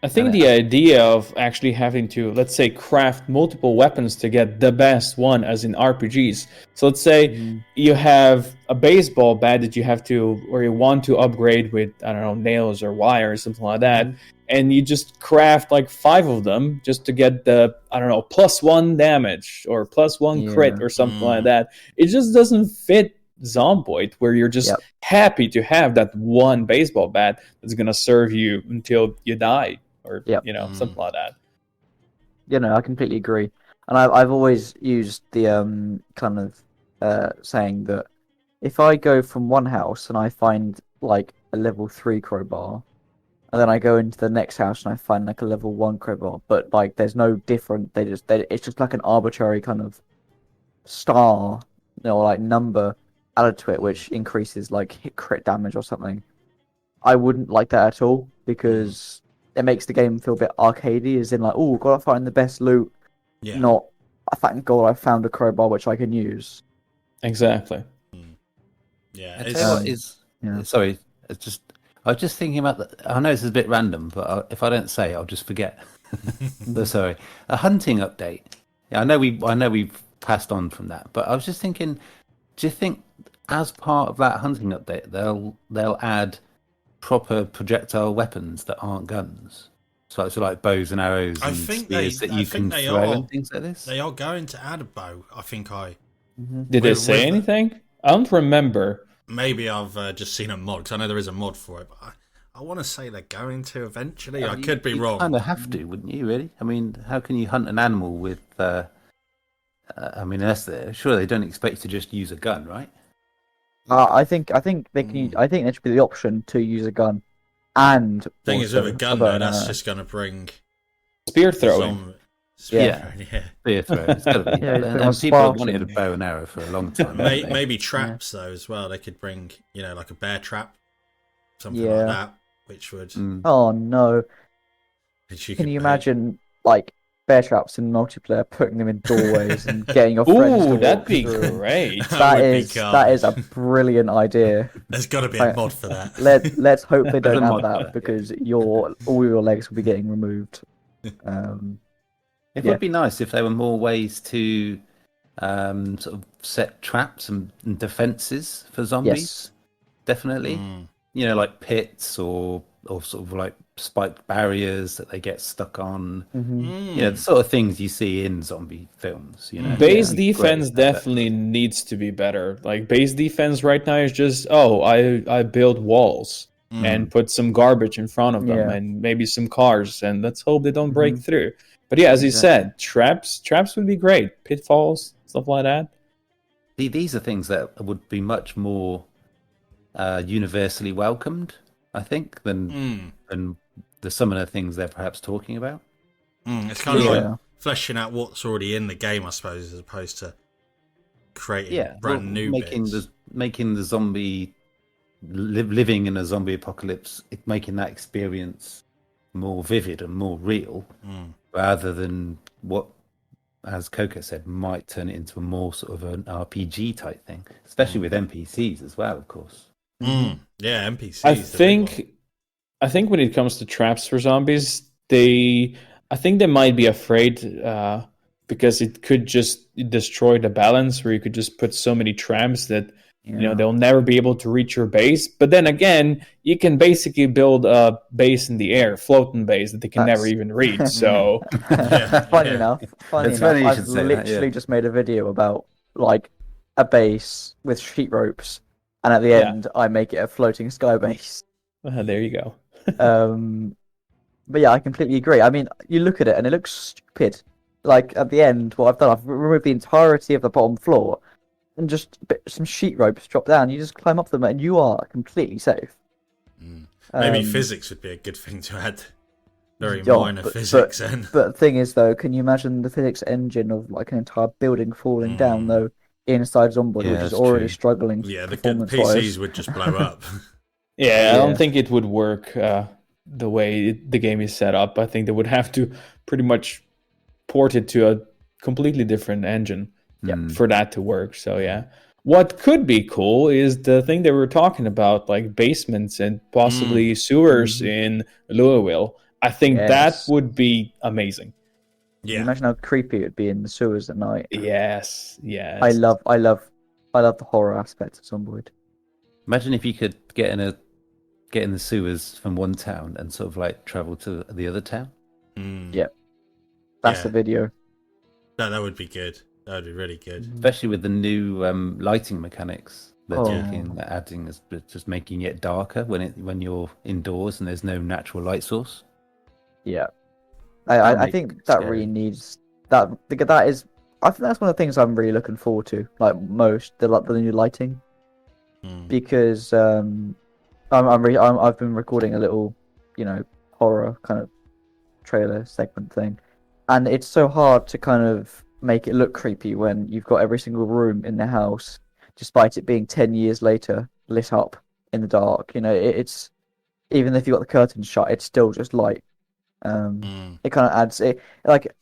I think the idea of actually having to, let's say, craft multiple weapons to get the best one, as in RPGs. So let's say you have a baseball bat that you have to, or you want to upgrade with, I don't know, nails or wire or something like that, and you just craft like 5 of them just to get the, I don't know, +1 damage or +1 crit or something like that. It just doesn't fit Zomboid, where you're just happy to have that one baseball bat that's gonna serve you until you die. Or something like that. I completely agree, and I've always used the kind of saying that if I go from one house and I find like a level 3 crowbar, and then I go into the next house and I find like a level 1 crowbar, but like there's no different. It's just like an arbitrary kind of star, like number added to it, which increases like hit crit damage or something. I wouldn't like that at all because it makes the game feel a bit arcadey, as in like, oh, gotta find the best loot. Yeah. Not, thank God I found a crowbar which I can use. Exactly. Yeah. I It's, tell you what is. yeah. Sorry, I was just thinking about. I know this is a bit random, but if I don't say, I'll just forget. So sorry. A hunting update. Yeah, I know we've passed on from that, but I was just thinking. Do you think, as part of that hunting update, they'll add proper projectile weapons that aren't guns? So like bows and arrows and spears that you can throw and things like this? They are going to add a bow. Did they say anything? I don't remember. Maybe I've just seen a mod, because I know there is a mod for it, but I want to say they're going to eventually. I could be wrong. You kind of have to, wouldn't you, really? I mean, how can you hunt an animal with... surely they don't expect you to just use a gun, right? I think they can. I think there should be the option to use a gun, and Thing is, with a gun, bow though, and that's arrow. just going to bring Spear throwing. Yeah. throwing, yeah. Spear throw. It's got to be. Yeah, and people have wanted a bow and arrow for a long time. Maybe traps though as well. They could bring, like a bear trap, something like that, which would. Oh no! Which you Can could you pay. imagine like bear traps in multiplayer, putting them in doorways and getting your friends to Ooh, walk that'd be through? great. That would be That is a brilliant idea. There's got to be a mod for that. Let's hope they There's don't a have mod for that that, because all your legs will be getting removed. It Yeah. would be nice if there were more ways to sort of set traps and defenses for zombies. Yes. Definitely. Like pits or sort of like spiked barriers that they get stuck on. The sort of things you see in zombie films. Base It'd be great defense if they had that. definitely needs to be better. Like base defense right now is just I build walls and put some garbage in front of them Yeah. and maybe some cars, and let's hope they don't break through. But yeah, as you said, traps would be great. Pitfalls, stuff like that. These are things that would be much more universally welcomed, I think, than the some of the things they're perhaps talking about. It's kind of like fleshing out what's already in the game, I suppose, as opposed to creating brand new bits. Making the zombie living in a zombie apocalypse, making that experience more vivid and more real, rather than what, as Coco said, might turn it into a more sort of an RPG type thing, especially with NPCs as well, of course. Yeah, NPCs. I think when it comes to traps for zombies, I think they might be afraid because it could just destroy the balance, where you could just put so many traps that they'll never be able to reach your base. But then again, you can basically build a base in the air, floating base that they can never even reach. So Funny enough, I've literally just made a video about like a base with sheet ropes, and at the end I make it a floating sky base. There you go. But yeah, I completely agree. I mean, you look at it and it looks stupid. Like at the end, what I've done, I've removed the entirety of the bottom floor and just some sheet ropes drop down. You just climb up them and you are completely safe. Maybe physics would be a good thing to add. Very minor physics. But the thing is, though, can you imagine the physics engine of like an entire building falling down, though, inside Zomboid, which is already struggling? Yeah, the PCs would just blow up. I don't think it would work the way the game is set up. I think they would have to pretty much port it to a completely different engine for that to work. So yeah. What could be cool is the thing they were talking about, like basements and possibly sewers in Louisville. I think that would be amazing. Yeah. Imagine how creepy it would be in the sewers at night. Yes. I love the horror aspect of Zomboid. Imagine if you could get in the sewers from one town and sort of like travel to the other town. Yep. That's the video. That would be good. That would be really good. Especially with the new lighting mechanics they're adding, just making it darker when you're indoors and there's no natural light source. Yeah. I think that really needs that. That is, I think that's one of the things I'm really looking forward to, like most, the new lighting, because I've been recording a little horror kind of trailer segment thing, and it's so hard to kind of make it look creepy when you've got every single room in the house, despite it being 10 years later, lit up in the dark. It's even if you've got the curtains shut, it's still just light. It kind of adds it, like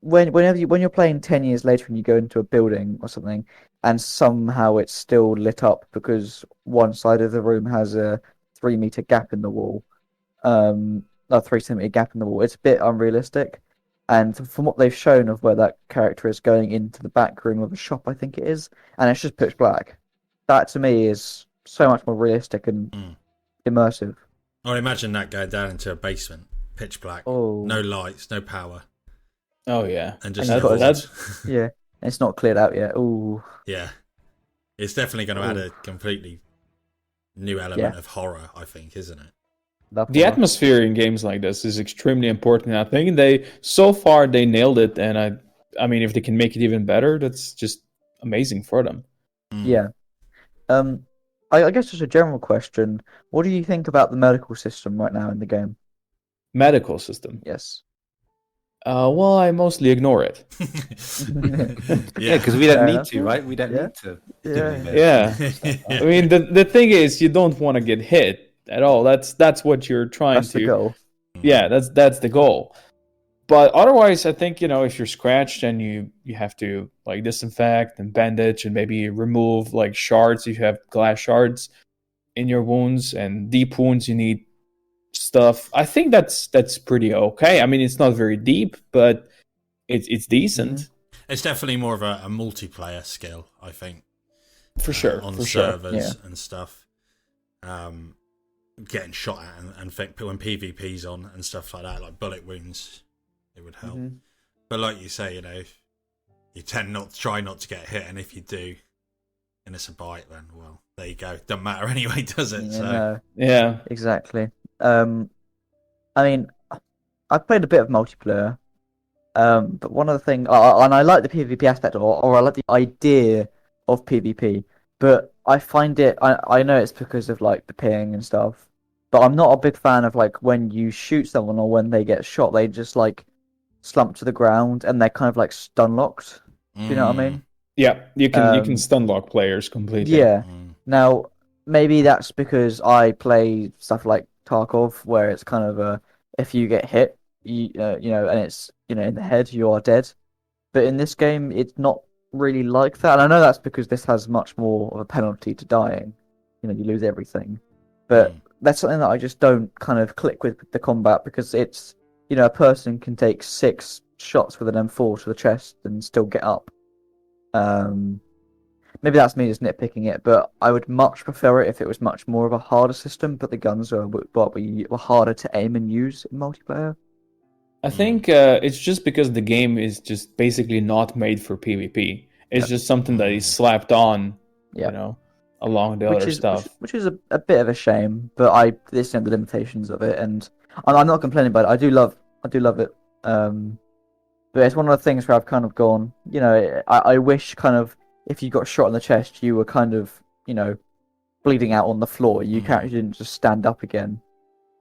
when you're playing 10 years later and you go into a building or something, and somehow it's still lit up because one side of the room has a 3 meter gap in the wall, a 3 centimeter gap in the wall. It's a bit unrealistic. And from what they've shown of where that character is going into the back room of a shop, I think it is, and it's just pitch black. That to me is so much more realistic and immersive. I would imagine that going down into a basement, pitch black, Oh. no lights, no power, Oh yeah, and just And the that's- walls. Yeah, and it's not cleared out yet. Ooh, Yeah, it's definitely going to add a completely new element of horror, I think, isn't it? the atmosphere in games like this is extremely important. I think so far they nailed it, and I mean, if they can make it even better, that's just amazing for them. Yeah. I guess just a general question. What do you think about the medical system right now in the game? Medical system. Yes. Well, I mostly ignore it. Yeah, because we don't Fair need enough, to, yeah. right? We don't Yeah. need to. do Yeah. any medical Yeah. I mean, the thing is, you don't want to get hit at all. That's what you're trying That's to. the goal. Yeah, that's the goal. But otherwise, I think if you're scratched and you have to like disinfect and bandage and maybe remove like shards if you have glass shards in your wounds and deep wounds, you need stuff. I think that's pretty okay. I mean, it's not very deep, but it's decent It's definitely more of a multiplayer skill, I think, for sure. on For sure. servers Yeah. and stuff. Getting shot at and think when PvP's on and stuff like that, like bullet wounds, it would help. Mhm. But like you say, you tend not to try not to get hit, and if you do, and it's a bite, then well, there you go. Doesn't matter anyway, does it? Yeah, So no, Yeah. exactly. I mean, I've played a bit of multiplayer, but one of the things, and I like the PvP aspect, or I like the idea of PvP, but I find it. I know it's because of like the ping and stuff, but I'm not a big fan of like when you shoot someone or when they get shot, they just like slump to the ground and they're kind of like stun locked. Do you know what I mean? Yeah, you can Um, stun lock players completely. Yeah. Now, maybe that's because I play stuff like Tarkov, where it's kind of if you get hit, and it's in the head, you are dead. But in this game, it's not really like that, and I know that's because this has much more of a penalty to dying. You lose everything, but that's something that I just don't kind of click with the combat because it's a person can take 6 shots with an M4 to the chest and still get up. Maybe that's me just nitpicking it, but I would much prefer it if it was much more of a harder system, but the guns were harder to aim and use in multiplayer. I think it's just because the game is just basically not made for PvP. It's just something that is slapped on, along the other stuff. Which is a bit of a shame, but this is the limitations of it, and I'm not complaining about it. I do love it, but it's one of the things where I've kind of gone, I wish kind of if you got shot in the chest, you were kind of bleeding out on the floor. You didn't just stand up again.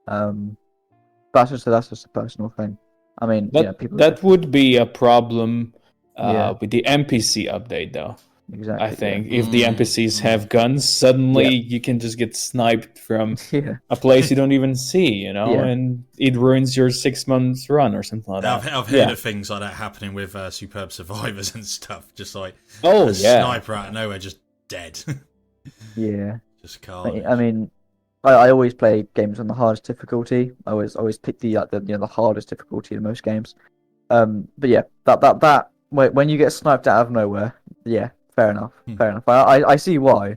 That's just a personal thing. I mean, that would be a problem Yeah. with the NPC update, though. Exactly. I think if the NPCs have guns, suddenly you can just get sniped from Yeah. a place you don't even see, Yeah. and it ruins your 6 months run or something like that. I've heard of things like that happening with Superb Survivors and stuff. Just like Oh a yeah, sniper out of nowhere, just dead. Yeah. Just carnage. I mean, I always play games on the hardest difficulty. I always pick the hardest difficulty in most games. But yeah, that when you get sniped out of nowhere, yeah, fair enough. Fair enough. I see why.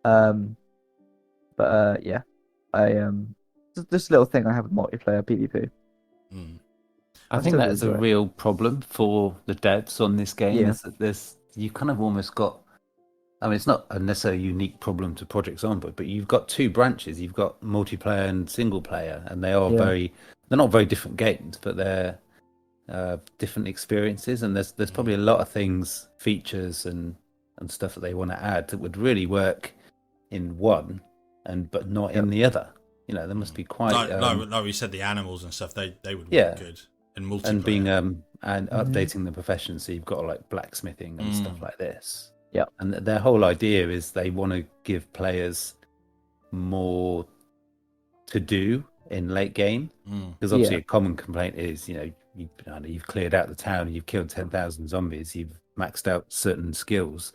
Yeah, this little thing I have with multiplayer PvP. I think still that's a enjoy it. real problem for the devs on this game. Yeah. Is that you kind of almost got. I mean, it's not a necessarily unique problem to Project Zomboid, but you've got 2 branches. You've got multiplayer and single player, and they are they're not very different games, but they're different experiences. And there's probably a lot of things, features and stuff that they want to add that would really work in one, but not in the other. there must be quite like we said, the animals and stuff. They would Yeah. work good in multiplayer. and being and updating the profession. So you've got like blacksmithing and stuff like this. Yeah. And their whole idea is they want to give players more to do in late game, because obviously a common complaint is you've cleared out the town, you've killed 10,000 zombies, you've maxed out certain skills.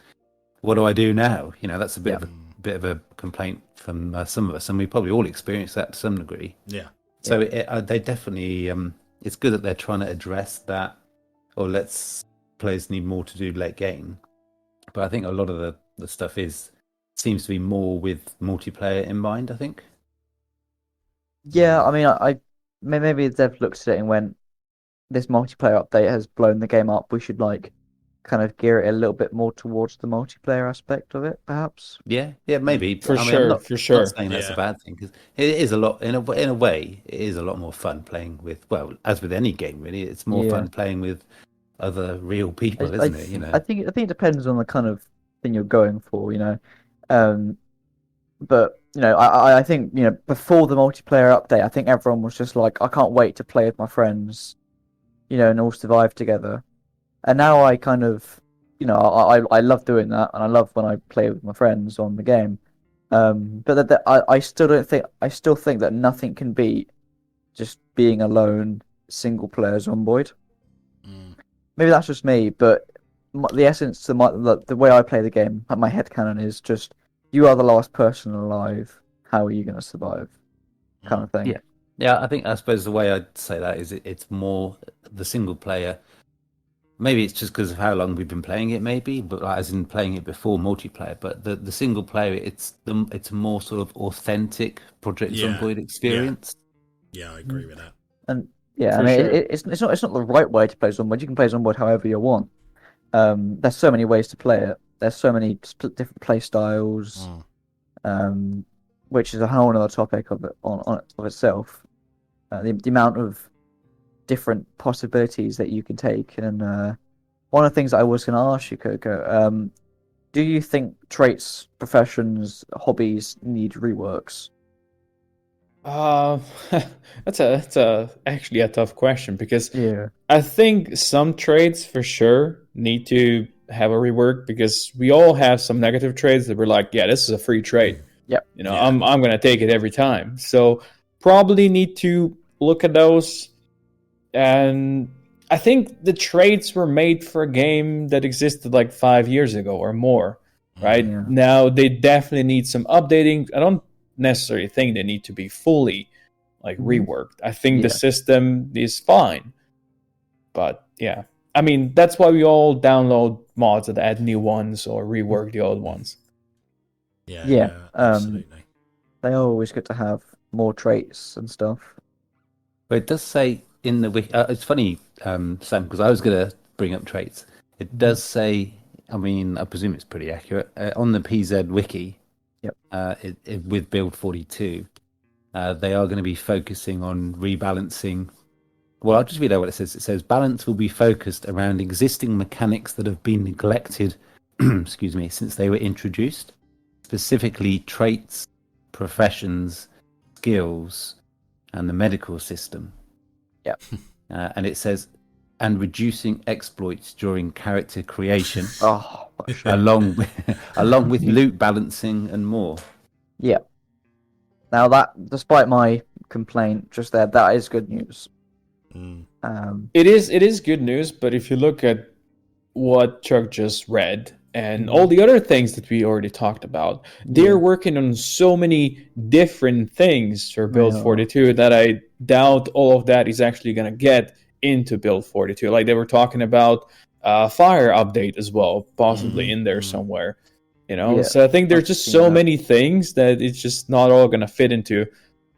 What do I do now? That's a bit of a complaint from some of us, and we probably all experience that to some degree. Yeah. So they definitely it's good that they're trying to address that, or players need more to do late game. But I think a lot of the stuff seems to be more with multiplayer in mind, I think. Yeah, I mean, I maybe Dev looked at it and went, "This multiplayer update has blown the game up. We should kind of gear it a little bit more towards the multiplayer aspect of it, perhaps." Yeah, maybe For I'm sure. not saying that's a bad thing, because it is a lot in a way. It is a lot more fun playing with, well, as with any game, really. It's more fun playing with other real people, isn't it? I think it depends on the kind of thing you're going for, But I think before the multiplayer update, I think everyone was just like, I can't wait to play with my friends, and all survive together. And now I kind of, I love doing that, and I love when I play with my friends on the game. But I still think that nothing can beat just being alone, single player Zomboid. Maybe that's just me, but the essence to the way I play the game, my headcanon is just, you are the last person alive. How are you going to survive? Kind of thing. Yeah. I suppose the way I'd say that is it's more the single player. Maybe it's just because of how long we've been playing it, maybe, but as in playing it before multiplayer. But the single player, it's a more sort of authentic Project Zomboid experience. Yeah, I agree with that. And For I mean, sure. it's not the right way to play Zomboid. You can play Zomboid however you want. There's so many ways to play it. There's so many different play styles, which is a whole other topic of itself. The amount of different possibilities that you can take, and one of the things I was going to ask you, Coco, do you think traits, professions, hobbies need reworks? That's actually a tough question, because Yeah. I think some traits for sure need to have a rework, because we all have some negative traits that we're like, yeah, this is a free trait. Yep. I'm gonna take it every time. So probably need to look at those. And I think the traits were made for a game that existed like 5 years ago or more, right? Yeah. Now they definitely need some updating. I don't necessarily think they need to be fully reworked. I think the system is fine. But yeah, I mean, that's why we all download mods that add new ones or rework the old ones. Yeah, absolutely. They are always good to have more traits and stuff. But it does say in the wiki, it's funny, Sam, because I was going to bring up traits. It does say, I mean, I presume it's pretty accurate, on the PZ wiki, with build 42, they are going to be focusing on rebalancing. Well, I'll just read out what it says. It says, balance will be focused around existing mechanics that have been neglected, excuse me, since they were introduced, specifically traits, professions, skills, and the medical system. Yeah. And it says, and reducing exploits during character creation, along with loot balancing and more. Yeah. Now that, despite my complaint just there, that is good news. It is good news, but if you look at what Chuck just read and all the other things that we already talked about, they're working on so many different things for Build 42 that I doubt all of that is actually going to get into Build 42. Like they were talking about Fire update as well, possibly in there somewhere. So I think there's just so many things that it's just not all going to fit into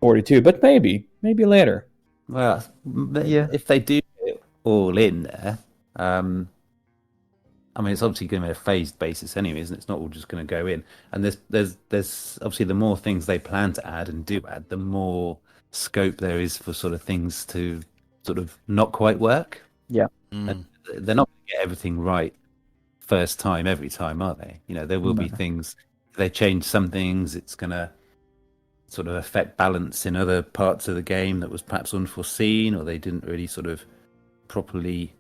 42, but maybe later. Well, if they do it all in there, I mean, it's obviously going to be a phased basis anyway, isn't it? It's not all just going to go in. And there's obviously the more things they plan to add and do add, the more scope there is for sort of things to sort of not quite work. Yeah. And they're not going to get everything right first time every time, are they? There will be things. If they change some things, it's going to sort of affect balance in other parts of the game that was perhaps unforeseen, or they didn't really sort of properly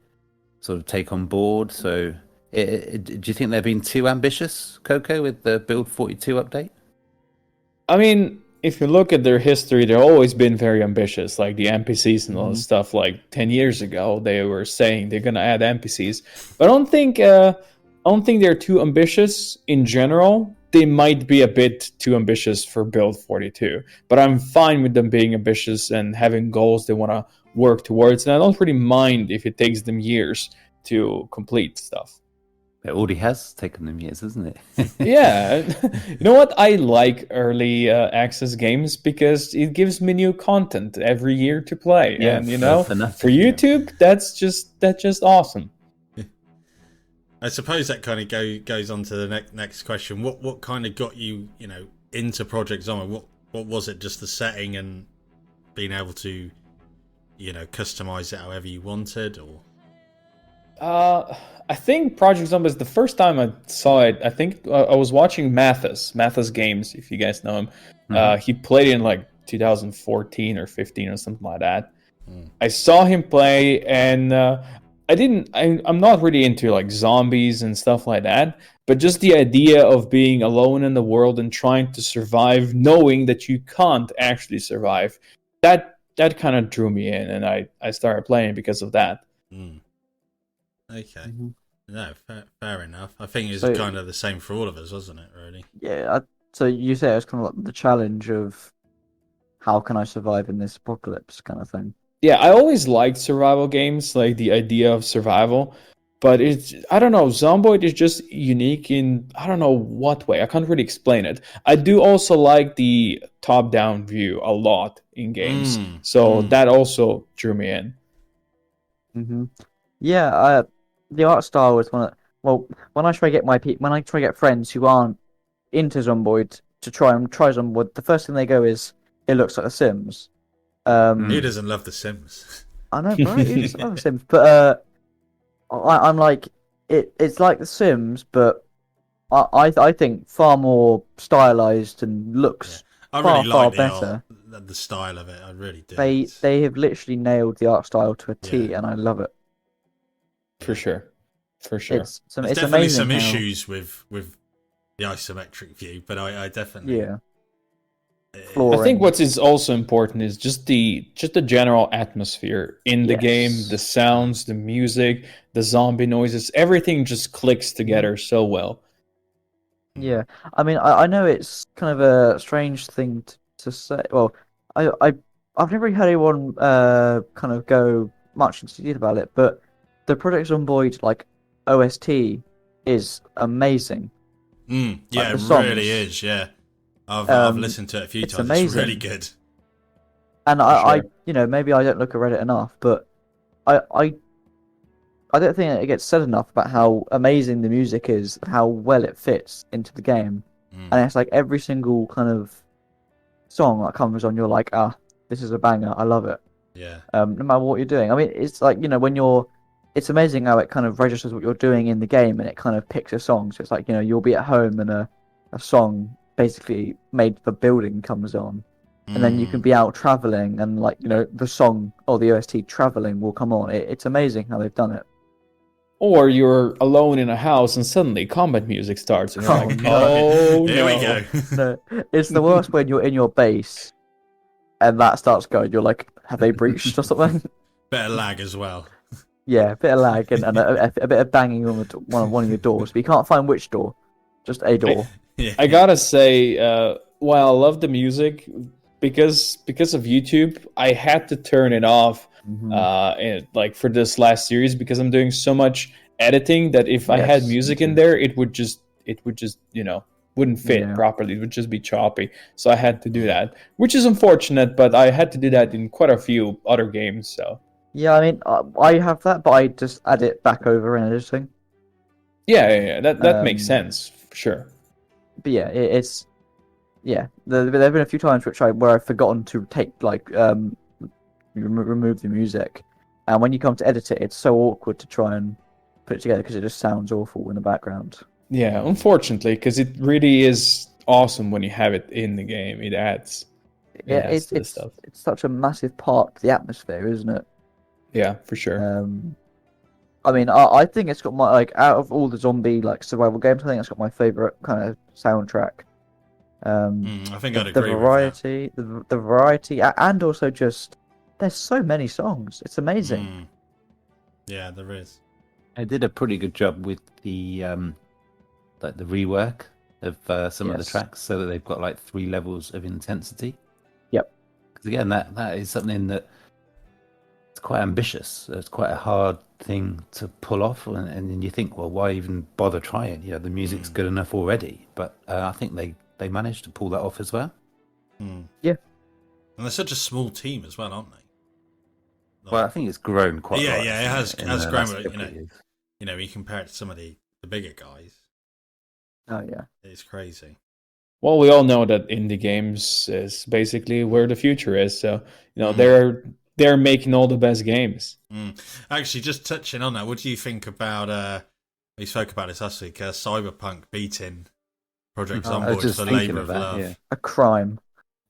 sort of take on board. So do you think they've been too ambitious, Coco, with the Build 42 update? I mean, if you look at their history, they've always been very ambitious. Like the NPCs and all this stuff. Like 10 years ago, they were saying they're gonna add NPCs. But I don't think they're too ambitious in general. They might be a bit too ambitious for Build 42, but I'm fine with them being ambitious and having goals they want to work towards. And I don't really mind if it takes them years to complete stuff. It already has taken them years, hasn't it? Yeah. You know what? I like early access games because it gives me new content every year to play. Yeah, and, for nothing, for YouTube, that's just awesome. I suppose that kind of goes on to the next question. What kind of got you, into Project Zomboid? What was it? Just the setting and being able to, customize it however you wanted, or? I think Project Zomboid is the first time I saw it. I think I was watching Mathis Games, if you guys know him. He played in like 2014 or 15 or something like that. I saw him play, and I'm not really into like zombies and stuff like that, but just the idea of being alone in the world and trying to survive, knowing that you can't actually survive, that kind of drew me in, and I started playing because of that. Okay. No, fair enough. I think it was kind of the same for all of us, wasn't it, really? Yeah, so you say it was kind of like the challenge of how can I survive in this apocalypse kind of thing. Yeah, I always liked survival games, like the idea of survival, but I don't know, Zomboid is just unique in, I don't know what way, I can't really explain it. I do also like the top-down view a lot in games, so that also drew me in. Yeah, the art style was when I try to get friends who aren't into Zomboid to try Zomboid, the first thing they go is, it looks like The Sims. Who doesn't love The Sims? I know, bro. Who doesn't love The Sims? But I'm like, it's like The Sims, but I think far more stylized and looks far better. The style of it, I really do. They have literally nailed the art style to a T, and I love it. For sure. There's definitely some issues with the isometric view, but I definitely I think what is also important is just the general atmosphere in the game, the sounds, the music, the zombie noises, everything just clicks together so well. Yeah, I mean, I know it's kind of a strange thing to say. Well, I've never really heard anyone kind of go much into detail about it, but the Project Zomboid like OST is amazing. Yeah, it really is. Yeah. I've listened to it a few times. Amazing. It's really good. And I maybe I don't look at Reddit enough, but I don't think it gets said enough about how amazing the music is, how well it fits into the game. And it's like every single kind of song that comes on, you're like, this is a banger. I love it. Yeah. No matter what you're doing. I mean, it's like, it's amazing how it kind of registers what you're doing in the game, and it kind of picks a song. So it's like, you'll be at home and a song basically made for building comes on, and then you can be out traveling, and like the song or the OST traveling will come on. It's amazing how they've done it. Or you're alone in a house and suddenly combat music starts, and you're like, "Oh Here we go." No, it's the worst when you're in your base and that starts going. You're like, have they breached or something? Bit of lag as well. Yeah, a bit of lag and a bit of banging on one of your doors, but you can't find which door. Just a door. I gotta say, while I love the music, because of YouTube, I had to turn it off. Like for this last series, because I'm doing so much editing that if I had music in there, it would just wouldn't fit properly. It would just be choppy. So I had to do that, which is unfortunate, but I had to do that in quite a few other games. So yeah, I mean, I have that, but I just add it back over in editing. Yeah, that makes sense for sure. But yeah, it's there have been a few times where I've forgotten to take remove the music, and when you come to edit it, it's so awkward to try and put it together because it just sounds awful in the background. Yeah, unfortunately, because it really is awesome when you have it in the game. It adds it's such a massive part of the atmosphere, isn't it? Yeah, for sure. I mean, I think it's got my out of all the zombie survival games, I think it's got my favorite kind of soundtrack. I think I'd The agree variety, the variety, and also just there's so many songs. It's amazing. with that. Yeah, there is. I did a pretty good job with the the rework of some of the Yes. tracks, so that they've got 3 levels of intensity. Yep. Because again, that is something that it's quite ambitious. It's quite a hard thing to pull off, and then you think, well, why even bother trying? The music's good enough already. But I think they managed to pull that off as well. Yeah. And they're such a small team as well, aren't they? Well, I think it's grown quite. Yeah, a lot, yeah, it hasn't has in the grown. last But, couple of years. you compare it to some of the bigger guys, Oh yeah. it's crazy. Well, we all know that indie games is basically where the future is. So they're making all the best games. Actually, just touching on that, what do you think about? We spoke about this last week. Cyberpunk beating Project I was Zomboid just for thinking Labour of of that, Love. yeah. A crime.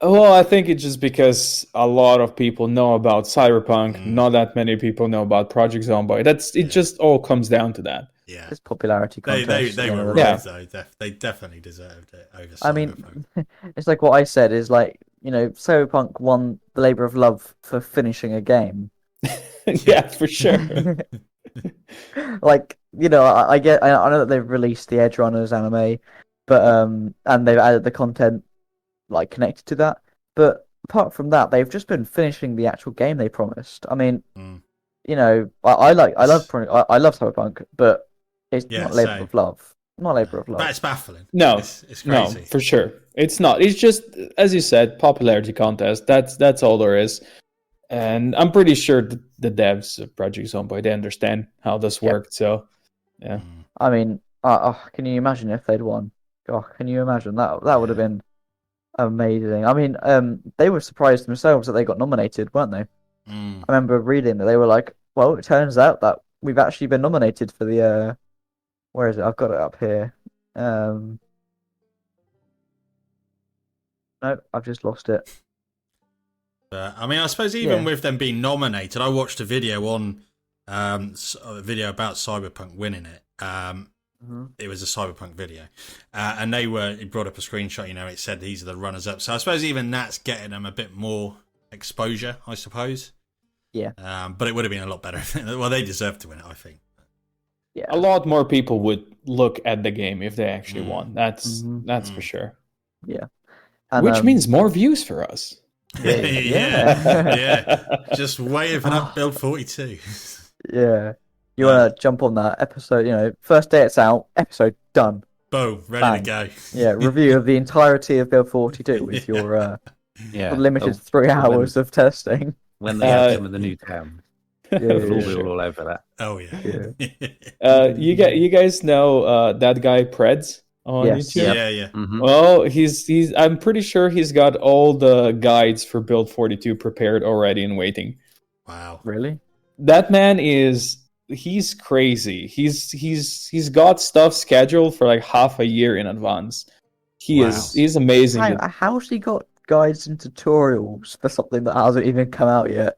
Well, I think it's just because a lot of people know about Cyberpunk. Not that many people know about Project Zomboid. It just all comes down to that. Yeah, It's popularity they contest. were Yeah. right Yeah. though. They definitely deserved it over Cyberpunk. I mean, it's like what I said is Cyberpunk won the Labour of Love for finishing a game. Yeah, for sure. I know that they've released the Edge Runners anime, but and they've added the content connected to that. But apart from that, they've just been finishing the actual game they promised. I mean, I love Cyberpunk, but it's not Labour same. of Love. Not Labour of Love. But it's baffling. No, it's no, crazy. for sure. It's not. It's just, as you said, popularity contest. That's all there is. And I'm pretty sure the devs of Project Zomboid, they understand how this worked. So, yeah. I mean, can you imagine if they'd won? God, can you imagine that? That would have been amazing. I mean, they were surprised themselves that they got nominated, weren't they? I remember reading that they were like, "Well, it turns out that we've actually been nominated for the where is it? I've got it up here. No, I've just lost it. I mean, I suppose even with them being nominated, I watched a video on a video about Cyberpunk winning it. It was a Cyberpunk video, and it brought up a screenshot. It said these are the runners up. So I suppose even that's getting them a bit more exposure, I suppose. Yeah. But it would have been a lot better. Well, they deserved to win it, I think. Yeah. A lot more people would look at the game if they actually won. That's for sure. Yeah. And, Which means more views for us. Yeah. Just waving up Build 42. Yeah. You want to jump on that episode, first day it's out, episode done. Boom, ready to go. Yeah, review of the entirety of Build 42 with your limited 3 hours of testing. When they have some of the new town. We'll be all over that. Oh, yeah. You guys know that guy Preds on YouTube? Yeah. Mm-hmm. Well, he's I'm pretty sure he's got all the guides for Build 42 prepared already and waiting. Wow. Really? That man he's crazy. He's got stuff scheduled for half a year in advance. He's amazing. How's he got guides and tutorials for something that hasn't even come out yet?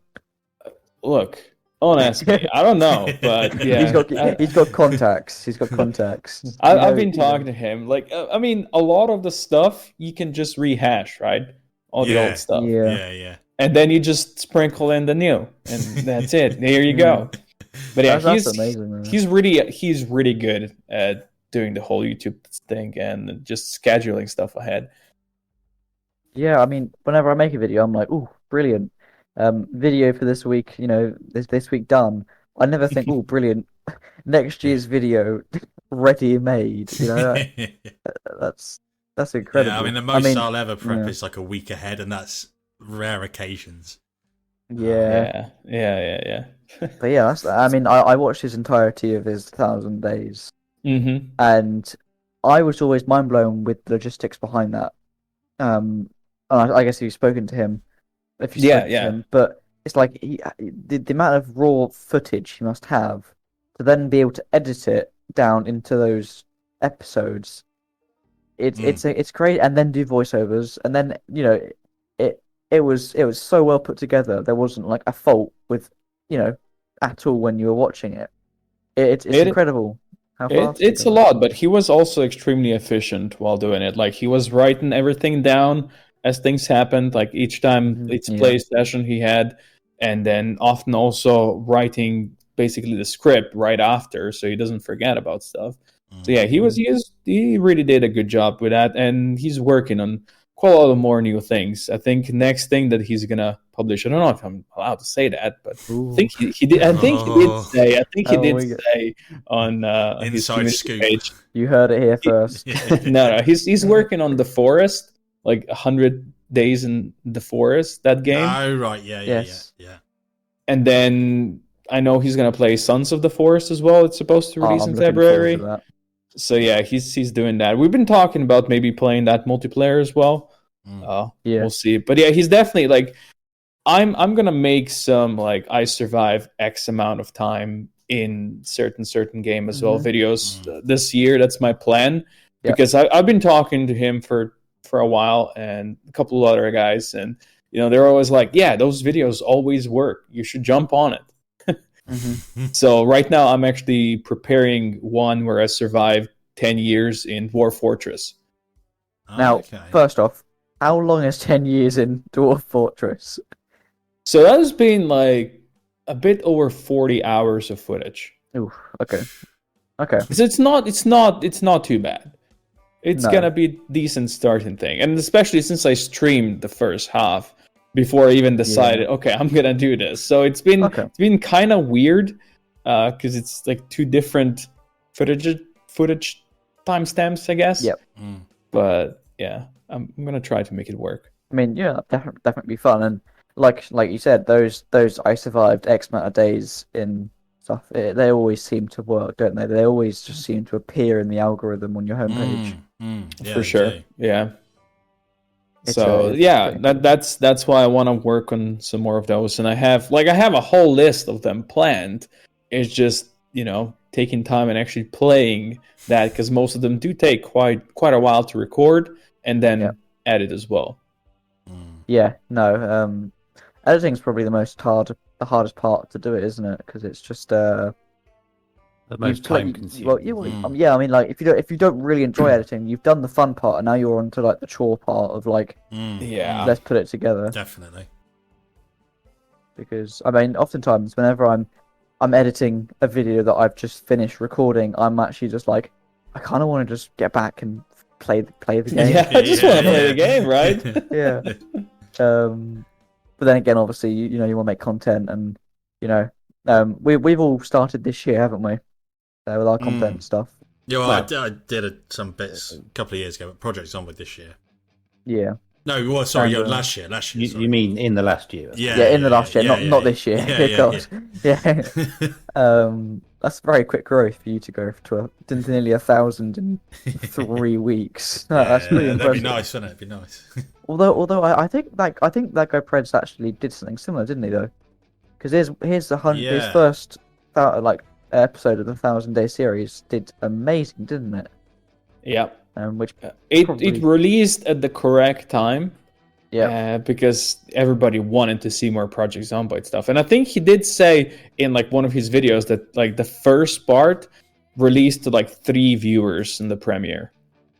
Look, don't ask me. I don't know, but yeah, he's got contacts. He's got contacts. I've been talking to him. I mean, a lot of the stuff you can just rehash, right? All the old stuff. Yeah. And then you just sprinkle in the new, and that's it. There you go. But yeah, that's amazing, man. he's really good at doing the whole YouTube thing and just scheduling stuff ahead. Yeah, I mean, whenever I make a video, I'm like, "Ooh, brilliant! Video for this week. This week done." I never think, "Oh, brilliant! Next year's video ready made." That's incredible. Yeah, I mean, the most I'll ever prep is a week ahead, and that's rare occasions. Yeah. But yeah, I watched his entirety of his 1,000 days, and I was always mind blown with the logistics behind that. I guess you've spoken to him, to him, but it's like the amount of raw footage he must have to then be able to edit it down into those episodes. It's great, and then do voiceovers, and then it was so well put together. There wasn't like a fault with, at all when you were watching it. It's incredible how fast it's a lot, but he was also extremely efficient while doing it. Like he was writing everything down as things happened. Like each time it's play session he had, and then often also writing basically the script right after, so he doesn't forget about stuff. So yeah, he really did a good job with that, and he's working on quite a lot of more new things. I think next thing that he's gonna publish, I don't know if I'm allowed to say that, but I think he did. I think he did say. I think he did say on his community scoop page. You heard it here first. No, he's working on The Forest, like 100 Days in the Forest. That game. Oh right, yeah. And then I know he's gonna play Sons of the Forest as well. It's supposed to release in February. So yeah, he's doing that. We've been talking about maybe playing that multiplayer as well. We'll see. But yeah, he's definitely like, I'm gonna make some like I survive X amount of time in certain game as well videos this year. That's my plan because I've been talking to him for a while and a couple of other guys, and they're always like, yeah, those videos always work. You should jump on it. So right now I'm actually preparing one where I survived 10 years in Dwarf Fortress. Now, first off, how long is 10 years in Dwarf Fortress? So that has been like a bit over 40 hours of footage. Ooh, okay. So it's not too bad. It's gonna be a decent starting thing, and especially since I streamed the first half before I even decided, okay, I'm gonna do this. So it's been kind of weird because it's like two different footage timestamps, I guess. Yep. But yeah, I'm gonna try to make it work. I mean, definitely be fun, and like you said, those I survived X amount of days in stuff. They always seem to work, don't they? They always just seem to appear in the algorithm on your homepage. Yeah, for sure. Yeah. So that's why I want to work on some more of those, and I have a whole list of them planned. It's just taking time and actually playing that, because most of them do take quite a while to record and then edit as well. Yeah, no, editing's probably the hardest part to do it, isn't it? Because it's just the most time consuming. Well, I mean, like if you don't really enjoy editing, you've done the fun part, and now you're on to like the chore part of like, let's put it together. Definitely. Because I mean, oftentimes whenever I'm editing a video that I've just finished recording, I'm actually just like, I kind of want to just get back and play the game. Yeah, I just want to play the game, right? Yeah. But then again, obviously, you want to make content, and we've all started this year, haven't we? With our content stuff. Yeah, well, I did some bits a couple of years ago, but Project Zomboid this year. Yeah. No, well, sorry, last year. You mean in the last year? Yeah, in the last year, not this year. That's very quick growth for you to go to nearly 1,000 in 3 weeks. That's pretty impressive. That'd be nice, wouldn't it? It'd be nice. Although I think that guy Preds actually did something similar, didn't he? Though, because his first episode of the 1,000-day series did amazing, didn't it? Yeah. Which it released at the correct time. Yeah. Because everybody wanted to see more Project Zomboid stuff, and I think he did say in like one of his videos that like the first part released to like 3 viewers in the premiere,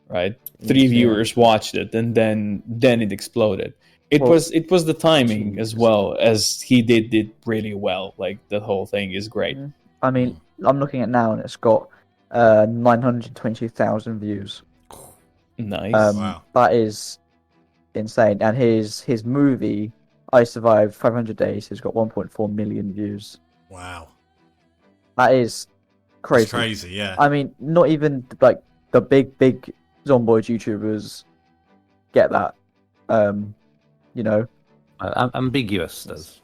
right? 3 viewers watched it, and then it exploded. It was the timing as well, as he did really well. Like the whole thing is great. I mean, I'm looking at now, and it's got 922,000 views. Nice. Wow. That is insane. And his movie, I Survived 500 Days, has got 1.4 million views. Wow. That is crazy. That's crazy, yeah. I mean, not even like the big Zomboid YouTubers get that. Ambiguous does.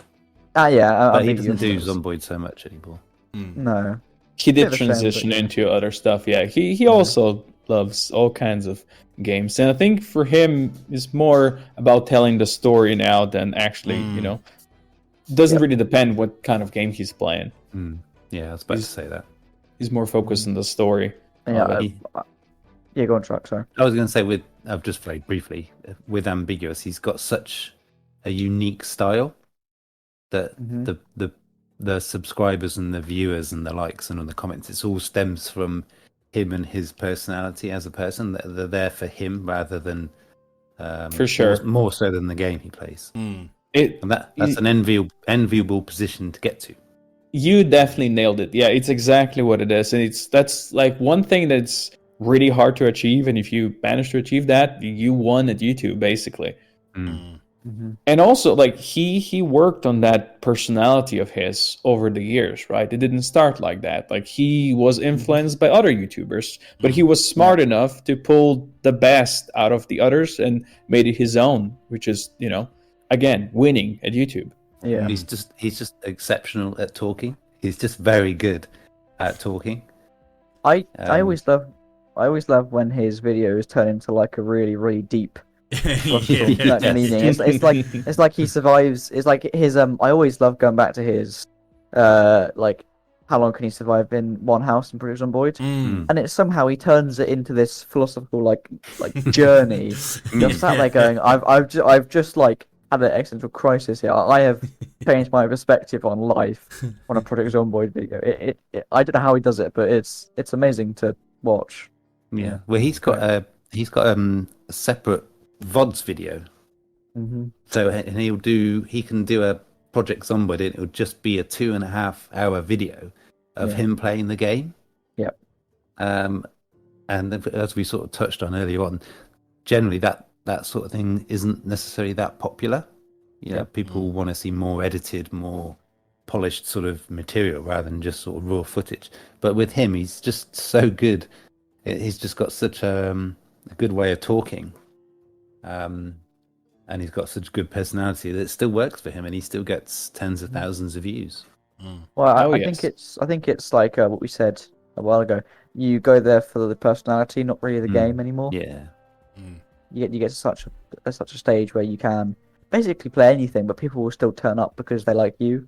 But he doesn't do Zomboid so much anymore. No. He did transition into other stuff. Yeah, he also loves all kinds of games, and I think for him it's more about telling the story now than actually, doesn't really depend what kind of game he's playing. Yeah, I was about to say that. He's more focused on the story. Yeah, go on, Truck. Sorry. I was going to say I've just played briefly with Ambiguous. He's got such a unique style that Mhm. the subscribers and the viewers and the likes and all the comments, it all stems from him and his personality as a person. They're there for him rather than For sure. more so than the game he plays. Mm. And that's an enviable position to get to. You definitely nailed it. Yeah, it's exactly what it is, and that's like one thing that's really hard to achieve. And if you manage to achieve that, you won at YouTube, basically. Mm. And also, like he worked on that personality of his over the years, right? It didn't start like that. Like he was influenced by other YouTubers, but he was smart enough to pull the best out of the others and made it his own, which is, again, winning at YouTube. Yeah. He's just exceptional at talking. He's just very good at talking. I always love when his videos turn into like a really, really deep Yeah. meaning. It's like he survives. It's like his I always love going back to his like how long can he survive in one house in Project Zomboid? Mm. And it's somehow he turns it into this philosophical like journey. You're sat there going, I've just like had an existential crisis here. I have changed my perspective on life on a Project Zomboid video. It I don't know how he does it, but it's amazing to watch. Yeah. Well, he's got a separate VODs video. Mm-hmm. So and he can do a Project Zomboid, and it'll just be a 2.5-hour video of him playing the game. Yep. And as we sort of touched on earlier on, generally that sort of thing isn't necessarily that popular. People want to see more edited, more polished sort of material rather than just sort of raw footage. But with him, he's just so good. He's just got such a good way of talking. And he's got such good personality that it still works for him, and he still gets tens of thousands of views. Well, I think it's like what we said a while ago. You go there for the personality, not really the game anymore. Yeah. You get to such a stage where you can basically play anything, but people will still turn up because they like you.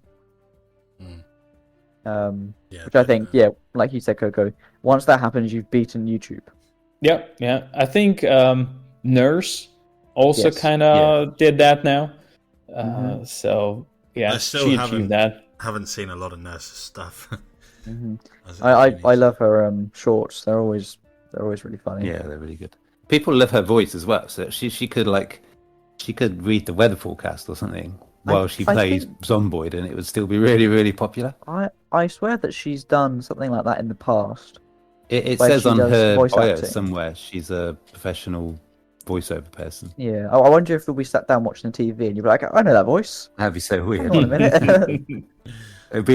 Which I think, like you said, Coco, once that happens, you've beaten YouTube. Yeah. I think Nurse also Yes. kind of did that now. So I still she achieved that. haven't seen a lot of Nurse's stuff. I love her shorts. They're always really funny. Yeah, they're really good. People love her voice as well. So she could read the weather forecast or something while she plays Zomboid, and it would still be really, really popular. I swear that she's done something like that in the past. It where says she on does her voice bio acting. somewhere she's a professional voiceover person. Yeah, I wonder if we sat down watching the TV and you'd be like, I know that voice. That'd be so weird. Hang on a minute. It'd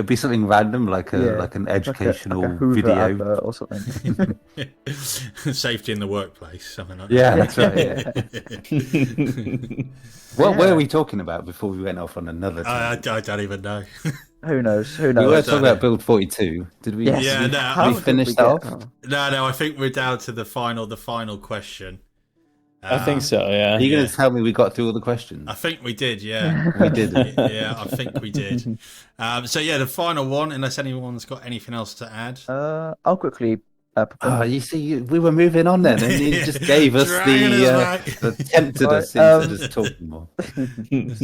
be something random, like an educational like a Hoover video advert or something. Safety in the workplace, something like Yeah, that. that's right. What were we talking about before we went off on another I tangent? don't even know. Who knows? We were talking about Build 42. Did we? Yes. Yeah, no, How we did finished get- off? No, I think we're down to the final question. I think so, yeah. Are you going to tell me we got through all the questions? I think we did, yeah. We did. Yeah, I think we did. So yeah, the final one, unless anyone's got anything else to add. I'll quickly. You see, we were moving on then, and you just gave us tempted us into just talking more.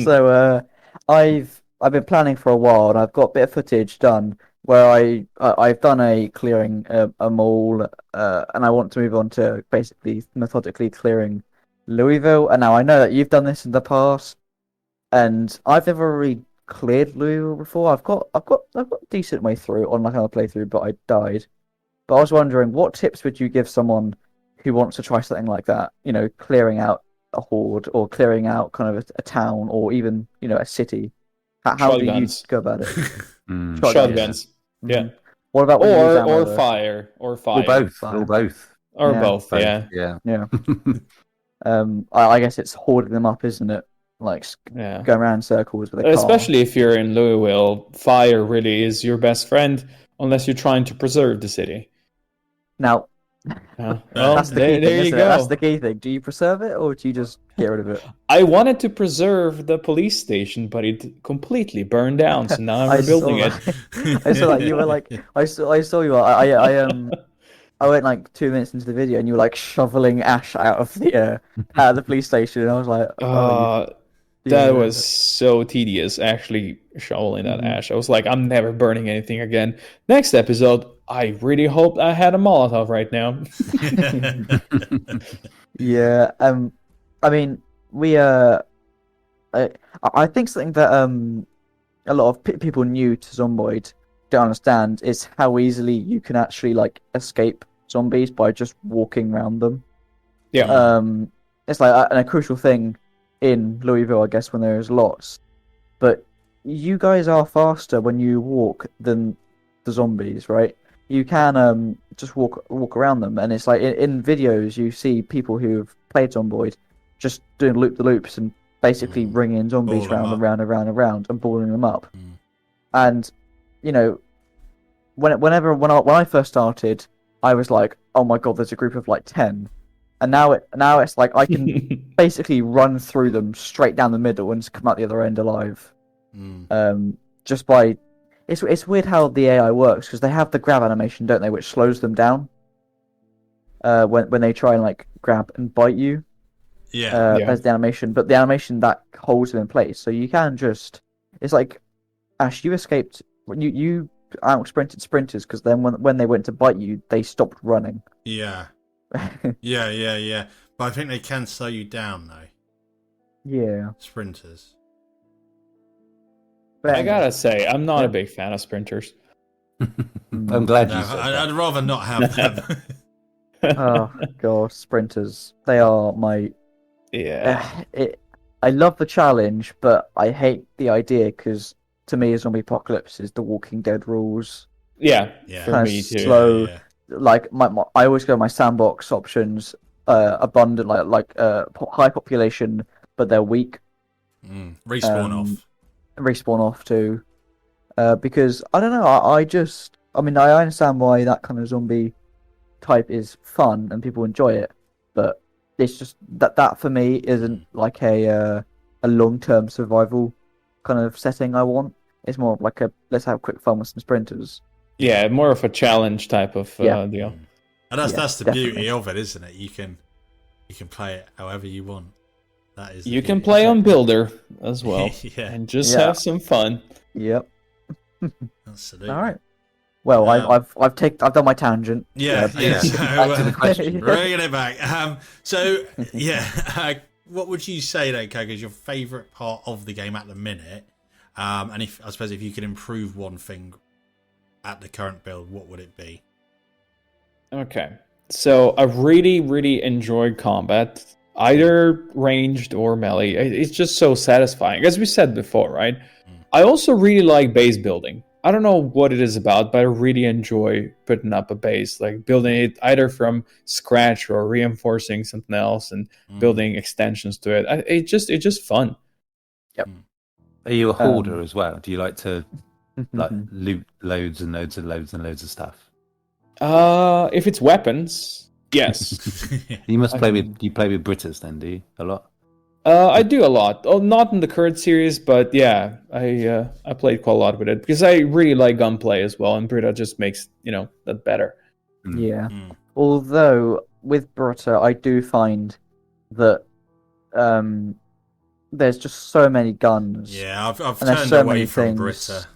So I've been planning for a while, and I've got a bit of footage done where I've done a clearing a mall, and I want to move on to basically methodically clearing Louisville. And now I know that you've done this in the past, and I've never really cleared Louisville before. I've got a decent way through on like another playthrough, but I died. But I was wondering, what tips would you give someone who wants to try something like that? Clearing out a horde or clearing out kind of a town or even a city. How do you Shotguns. go about it? Shotguns. Yeah. What about when you use ammo, Or though? fire. Or Or both. Or both. Or Yeah. both, Both, yeah. Yeah. Yeah. I guess it's hoarding them up, isn't it? Like Yeah. going around in circles with a car. Especially if you're in Louisville, fire really is your best friend, unless you're trying to preserve the city. Now, Well, that's the key there thing, you isn't it? go. That's the key thing. Do you preserve it or do you just get rid of it? I wanted to preserve the police station, but it completely burned down. So now I'm rebuilding it. I saw that. You were like, I saw you. I went like 2 minutes into the video and you were like shoveling ash out of the police station, and I was like, That Yeah. was so tedious, actually, shoveling that ash. I was like, I'm never burning anything again. Next episode, I really hope I had a Molotov right now. Yeah. I mean, we I think something that a lot of people new to Zomboid don't understand is how easily you can actually like escape zombies by just walking around them. Yeah. It's like a crucial thing in Louisville, I guess, when there's lots. But you guys are faster when you walk than the zombies, right? You can just walk around them, and it's like in videos you see people who've played Zomboid just doing loop the loops and basically ringing zombies Ball 'em round and up. round and round and round and balling them up. And you know, when I first started, I was like, oh my god, there's a group of like 10. And now it's like I can basically run through them straight down the middle and just come out the other end alive. Just by it's weird how the AI works because they have the grab animation, don't they, which slows them down. When they try and like grab and bite you. Yeah. Yeah. There's the animation, but the animation that holds them in place. So you can just it's like Ash, you escaped when you out sprinted sprinters because then when they went to bite you, they stopped running. Yeah. Yeah. But I think they can slow you down though. Yeah. Sprinters. But I gotta say, I'm not a big fan of sprinters. I'm glad No, you said that. I'd rather not have them. oh god, sprinters. They are my Yeah. I love the challenge, but I hate the idea because to me, zombie apocalypse is the Walking Dead rules. Yeah. Yeah. For Kinda me too. slow. Yeah. Like I always go my sandbox options, abundant, high population, but they're weak. Respawn off. Respawn off too, because I don't know. I mean, I understand why that kind of zombie type is fun and people enjoy it, but it's just that for me isn't like a long-term survival kind of setting I want. It's more of like a let's have quick fun with some sprinters. Yeah, more of a challenge type of Yeah. deal. And that's Yeah, the definitely. beauty of it, isn't it? You can play it however you want. That is. the You can beauty. play on Builder as well, Yeah. and just Yeah. have some fun. Yep. Absolutely. All right. Well, I've done my tangent. Yeah. Yeah. So, Back to the question. bringing it back. So yeah, what would you say then, Coco, is your favourite part of the game at the minute? And if I suppose if you could improve one thing at the current build, what would it be? Okay. So I really, really enjoyed combat, either ranged or melee. It's just so satisfying. As we said before, right? I also really like base building. I don't know what it is about, but I really enjoy putting up a base, like building it either from scratch or reinforcing something else and building extensions to it. It's just fun. Yep. Are you a hoarder as well? Do you like to loot loads and loads and loads and loads of stuff? If it's weapons, yes. You must play with Britas then, do you? A lot? I do a lot. Oh, not in the current series, but yeah, I played quite a lot with it because I really like gunplay as well, and Brita just makes that better. Yeah. Although with Brita, I do find that there's just so many guns. Yeah, I've And there's turned so away many from things. Brita.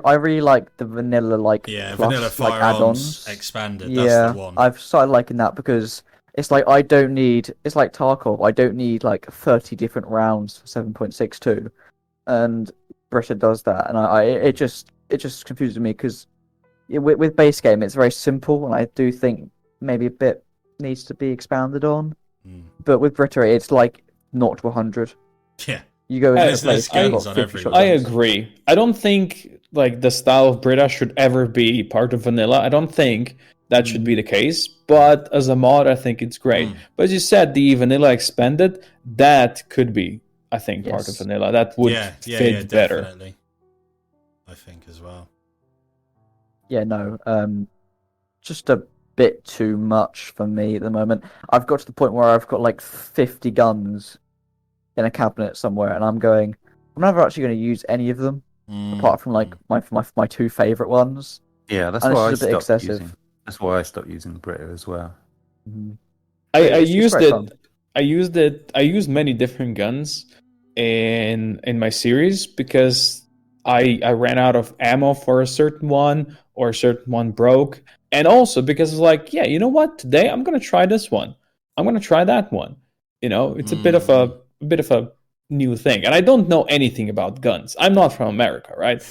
I really like the vanilla Yeah, plus, vanilla like, firearms add-ons. expanded. Yeah, That's the one. I've started liking that because it's like I don't need. It's like Tarkov. I don't need like 30 different rounds for 7.62, and Brita does that, and it just confuses me because with base game it's very simple, and I do think maybe a bit needs to be expanded on. But with Brita, it's like 0 to 100. Yeah. You go Hey, into place, there's you've guns got on 50 everywhere. I shotguns. agree. I don't think like the style of Brita should ever be part of vanilla. I don't think that should be the case. But as a mod, I think it's great. But as you said, the vanilla expanded, that could be, I think, part of Yes. vanilla. That would fit better. Definitely. I think as well. Yeah, no, just a bit too much for me at the moment. I've got to the point where I've got like 50 guns in a cabinet somewhere, and I'm never actually going to use any of them apart from like my two favorite ones. Yeah, that's And why I it's just a bit stopped excessive. using. That's why I stopped using Brita as well. I It's used great it. fun. I used it. I used many different guns, in my series because I ran out of ammo for a certain one, or a certain one broke, and also because it's like, yeah, you know what? Today I'm gonna try this one. I'm gonna try that one. It's a bit of a new thing, and I don't know anything about guns. I'm not from America, right?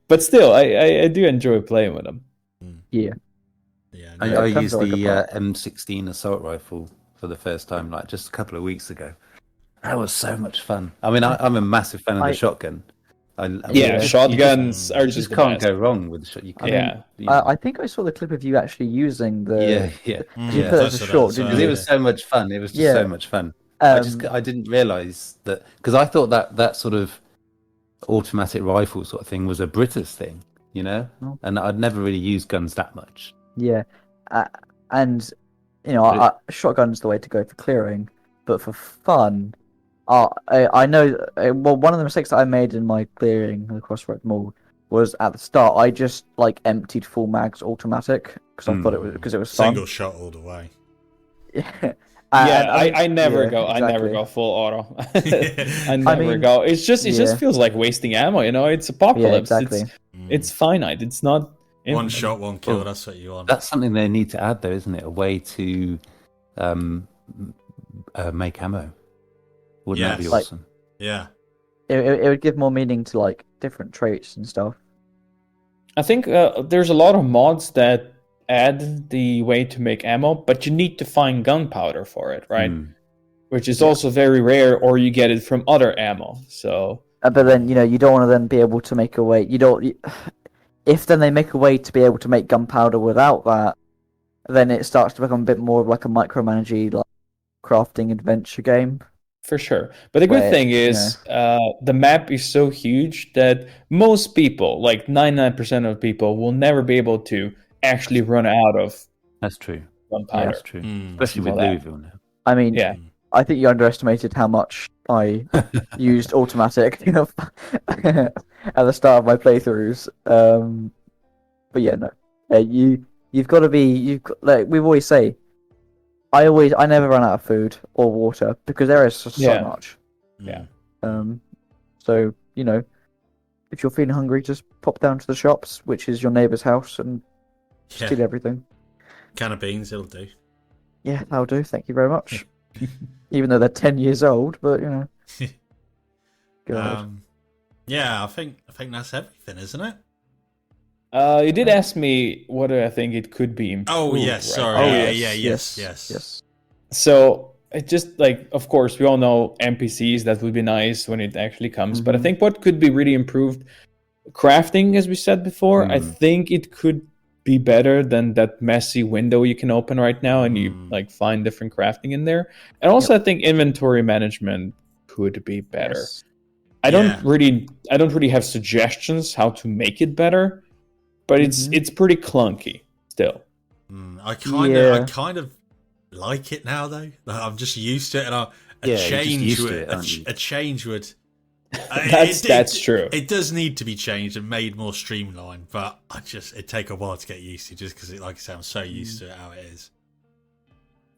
But still, I do enjoy playing with them. Yeah. Yeah, I it comes used like the a part. M16 assault rifle for the first time, like just a couple of weeks ago. That was so much fun. I mean, I'm a massive fan of the shotgun. Yeah, shotguns are You just just the can't best. go wrong with the shot. You can't. Yeah. I think I saw the clip of you actually using the. Yeah. You put it as a short, didn't Because you? it was so much fun. It was just so much fun. I didn't realize that, because I thought that sort of automatic rifle sort of thing was a British thing, Oh. and I'd never really used guns that much. Yeah, and shotgun's the way to go for clearing, but for fun, I know. Well, one of the mistakes that I made in my clearing the Crossroad Mall was at the start. I just emptied full mags automatic because I thought it was fun. single shot all the way. Yeah. I never go. exactly. I never go full auto. I never go. It just feels like wasting ammo. It's apocalypse. Yeah, exactly. It's finite. It's not One shot, one kill. That's what you want. That's something they need to add, though, isn't it? A way to make ammo. Wouldn't that be awesome? Yeah. It would give more meaning to different traits and stuff. I think there's a lot of mods that add the way to make ammo, but you need to find gunpowder for it, right? Which is also very rare, or you get it from other ammo. So, but then you don't want to then be able to make a way. If then they make a way to be able to make gunpowder without that, then it starts to become a bit more of like a micromanagey crafting adventure game. For sure. But the good thing is the map is so huge that most people, like 99% of people, will never be able to actually run out of That's true. gunpowder. That's true. Especially with Louisville now. I mean, Yeah. I think you underestimated how much I used automatic at the start of my playthroughs. But yeah, no. You've got to be. Like we always say, I never run out of food or water because there is so much. Yeah. So if you're feeling hungry, just pop down to the shops, which is your neighbour's house, and steal everything. Can of beans, it'll do. Yeah, that'll do. Thank you very much. Even though they're 10 years old, but God. Yeah, I think that's everything, isn't it? You did ask me what do I think it could be improved. Oh yes, right? sorry. Yes. So it just of course, we all know NPCs. That would be nice when it actually comes. But I think what could be really improved, crafting, as we said before. I think it could be better than that messy window you can open right now, and you find different crafting in there. And also, I think inventory management could be better. Yes. I don't really have suggestions how to make it better, but it's pretty clunky still. I kind of like it now though. I'm just used to it, and a change would. That's true. It does need to be changed and made more streamlined, but it'd take a while to get used to, just because like I say, I'm so used to it how it is.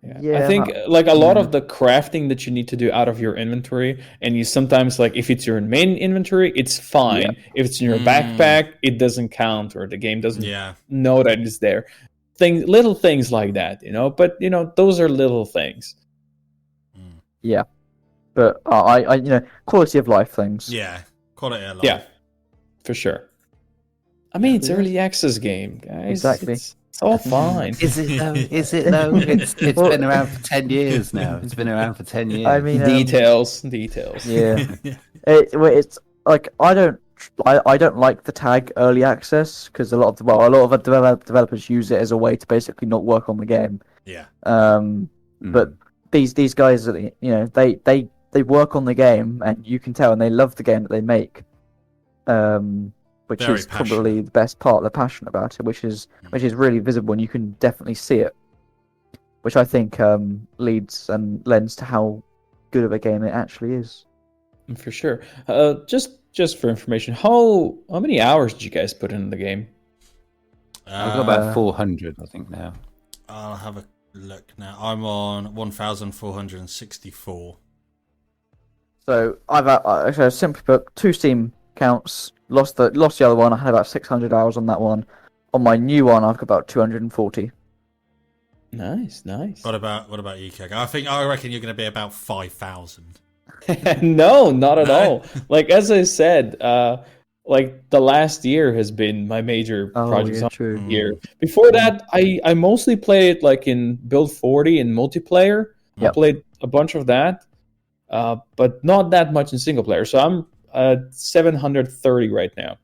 I think a lot of the crafting that you need to do out of your inventory, and you sometimes if it's your main inventory, it's fine. If it's in your backpack, it doesn't count, or the game doesn't know that it's there. Little things like that, But those are little things. Yeah. But I quality of life things. Yeah, quality of life. Yeah, for sure. I mean, it's early access game, guys. Exactly. It's all fine. Is it though? It's been around for 10 years now. It's been around for 10 years. I mean, details. Yeah. It's like I don't like the tag early access because a lot of developers use it as a way to basically not work on the game. Yeah. But these guys, they work on the game, and you can tell, and they love the game that they make, which Very is probably the best part. They're passionate about it, which is really visible, and you can definitely see it, which I think leads and lends to how good of a game it actually is. For sure. Just for information, how many hours did you guys put in the game? I've got about 400, I think now. I'll have a look now. I'm on 1,464. So so simply put, 2 Steam accounts. Lost the other one. I had about 600 hours on that one. On my new one, I've got about 240. Nice. What about you, Keg? I reckon you're going to be about 5,000. No, not at No? all. Like as I said, like the last year has been my major Project Zomboid true. year. Before that, I mostly played it like in Build 40 in multiplayer. I Yep. played a bunch of that, but not that much in single player. So I'm at 730 right now.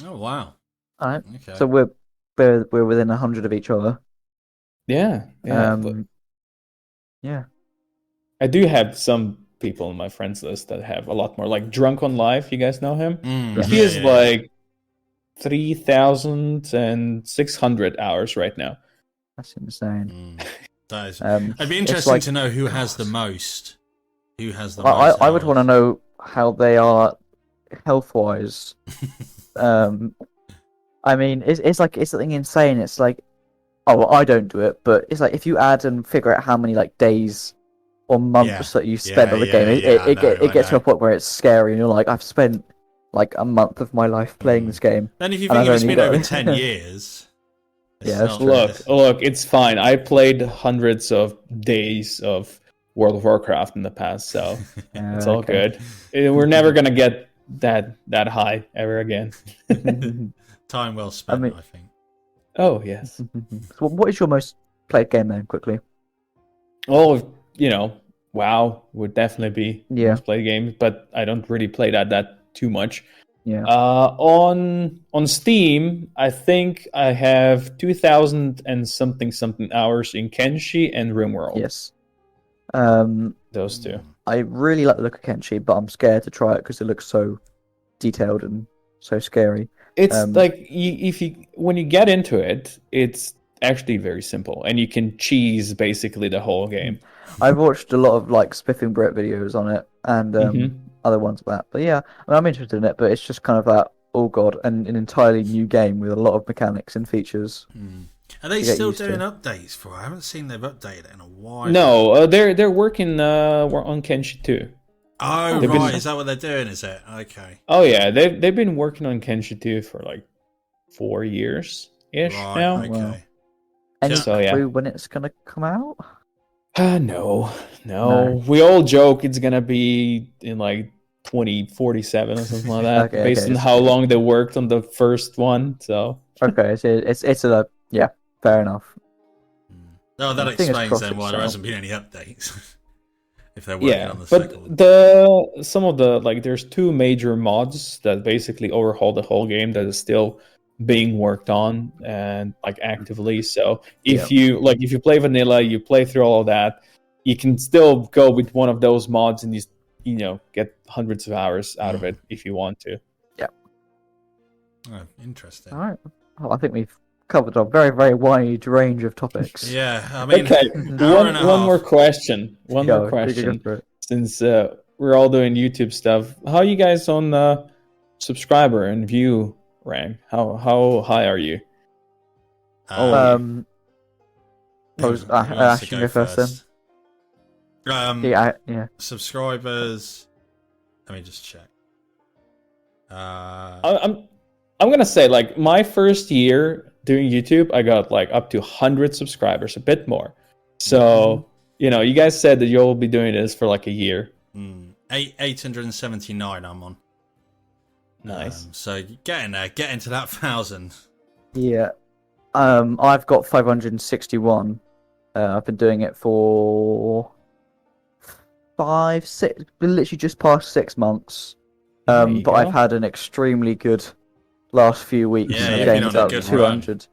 Oh, wow. All right. Okay. So we're within 100 of each other. Yeah. But Yeah. I do have some people on my friends list that have a lot more. Like Drunk on Life, you guys know him? He is like 3,600 hours right now. That's insane. That is. Um, It'd be it's interesting like- to know who has the most. Who has the I most? would want to know how they are health-wise. I mean, it's something insane. It's like, oh, well, I don't do it, but it's like if you add and figure out how many like days or months that you spend on the game, it gets to a point where it's scary, and you're like, I've spent like a month of my life playing this game. Then if you and think I've it's only been got- over 10 years. it's Yeah, that's not- true. Look, it's fine. I played hundreds of days of World of Warcraft in the past, so it's all Okay. good. We're never gonna get that high ever again. Time well spent, mean- I think. Oh yes. So what is your most played game then? Quickly. Oh, WoW would definitely be Yeah. most played game, but I don't really play that too much. Yeah. On Steam, I think I have 2,000 and something hours in Kenshi and RimWorld. Yes. Those two. I really like the look of Kenshi, but I'm scared to try it because it looks so detailed and so scary. It's like when you get into it, it's actually very simple, and you can cheese basically the whole game. I've watched a lot of like Spiffing Brit videos on it and other ones like that. But yeah, I'm interested in it, but it's just kind of that, oh god, and an entirely new game with a lot of mechanics and features. Are they to get still used to. doing updates for it? I haven't seen they've updated it in a while. No, they're working on Kenshi too. Oh, They've right. been- Is that what they're doing? Is it? Okay. Oh yeah, they've been working on Kenshi 2 for like 4 years ish Right. now. Okay. Wow. Any So, yeah. clue when it's gonna come out? No. We all joke it's gonna be in like 2047 or something like that, Okay, based okay. on how long they worked on the first one. So Okay, so it's a yeah, fair enough. Oh, that Fingers explains crossed then why it's there out. hasn't been any updates. If they're working yeah, on the but second one. some of the like there's 2 major mods that basically overhaul the whole game that is still being worked on and like actively. So if you play vanilla, you play through all of that, you can still go with one of those mods and you get hundreds of hours out of it if you want to. Oh, interesting. All right. Well, I think we've covered a very, very wide range of topics. Yeah, I mean, Okay, hour and a one half. more question. One Go, more go question. for it. Since we're all doing YouTube stuff, how are you guys on subscriber and view rank? How high are you? I was who wants to Ash, you go first then. Yeah. Subscribers. Let me just check. I'm gonna say like my first year doing YouTube, I got like up to 100 subscribers, a bit more. So you guys said that you'll be doing this for like a year. 879 I'm on. Nice. So getting there, getting to that 1,000. Yeah. I've got 561. I've been doing it for 6, literally just past 6 months. There you But go. I've had an extremely good last few weeks. Yeah, and you've I've been gained on a up good 200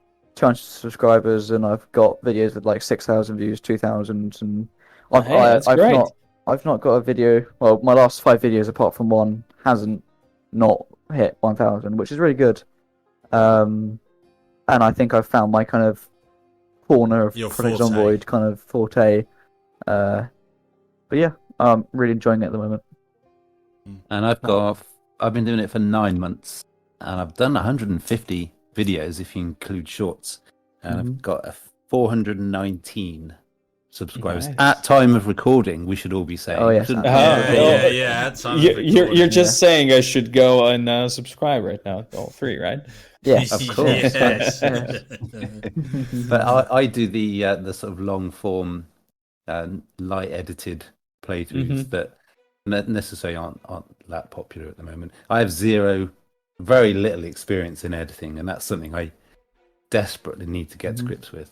subscribers, and I've got videos with like 6,000 views, 2,000, and Hey, that's great. I've not got a video. Well, my last 5 videos, apart from one, hasn't not hit 1,000, which is really good. And I think I've found my kind of corner of Your Project forte. Zomboid kind of forte. But yeah, I'm really enjoying it at the moment. And I've been doing it for 9 months, and I've done 150 videos if you include shorts, and I've got a 419 subscribers. Nice. At time of recording, we should all be saying. Oh, yes. shouldn't Yeah, we? yeah. That's You're just saying I should go and subscribe right now, all 3, right? Yeah, Of course. Yes. But I do the sort of long form, light edited playthroughs that necessarily aren't that popular at the moment. I have very little experience in editing, and that's something I desperately need to get to grips with.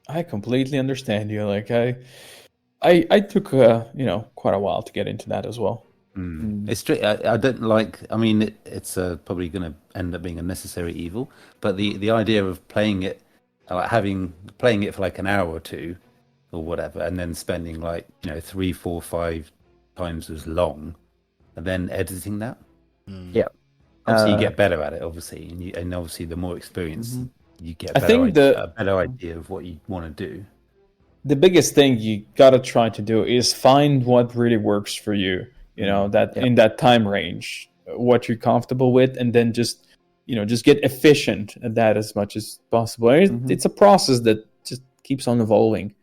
I completely understand you. Like I took quite a while to get into that as well. It's true. I don't like. I mean, it's probably going to end up being a necessary evil. But the idea of playing it, playing it for like an hour or two, or whatever, and then spending 3, 4, 5 times as long, and then editing that. Yeah. Obviously, you get better at it. Obviously, and obviously, the more experience you get, I think a better idea of what you want to do. The biggest thing you gotta try to do is find what really works for you. You know, that in that time range, what you're comfortable with, and then just get efficient at that as much as possible. And it's a process that just keeps on evolving.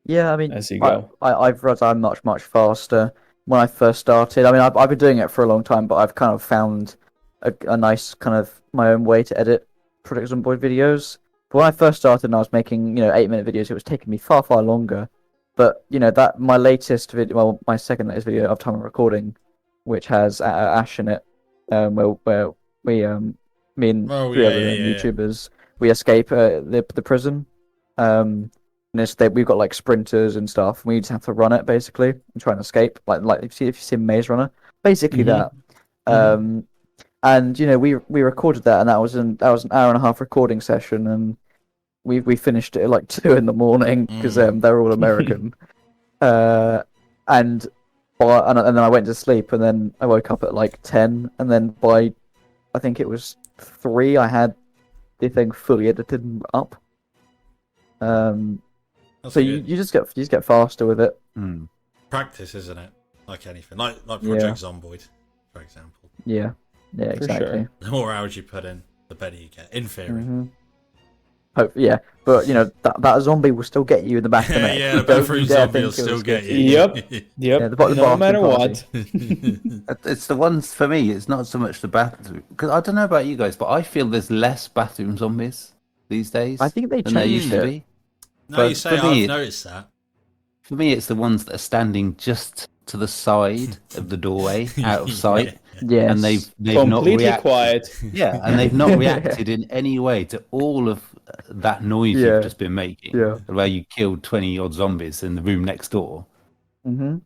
Yeah, I mean, as you go. I've realized I'm much faster. When I first started, I mean, I've been doing it for a long time, but I've kind of found a nice kind of my own way to edit Project Zomboid videos. But when I first started and I was making 8-minute videos, it was taking me far longer. But that my latest video, well, my second latest video of time of recording, which has Ash in it, where we me and 3 other YouTubers, we escape the prison. And we've got like sprinters and stuff. And we just have to run it basically and try and escape. Like if you see Maze Runner, basically that. And we recorded that, and that was an hour and a half recording session, and we finished it at like 2 in the morning because they're all American. And then I went to sleep, and then I woke up at like 10, and then by I think it was 3, I had the thing fully edited and up. So you just get faster with it. Practice, isn't it? Like anything, like Project Zomboid, for example. Yeah, exactly. Sure. The more hours you put in, the better you get. In theory. But that zombie will still get you in the back of the neck. The bathroom zombie will still get you. Yep. Yeah, No matter what. It's the ones for me. It's not so much the bathroom, because I don't know about you guys, but I feel there's less bathroom zombies these days. I think they than there used changed to it. be. No, But you say for me, I've noticed that. For me, it's the ones that are standing just to the side of the doorway, out of sight. Yes. And they've not Completely reacted. quiet. Yeah, and they've not reacted in any way to all of that noise you've just been making. Yeah. Where you killed 20 odd zombies in the room next door. Mm-hmm.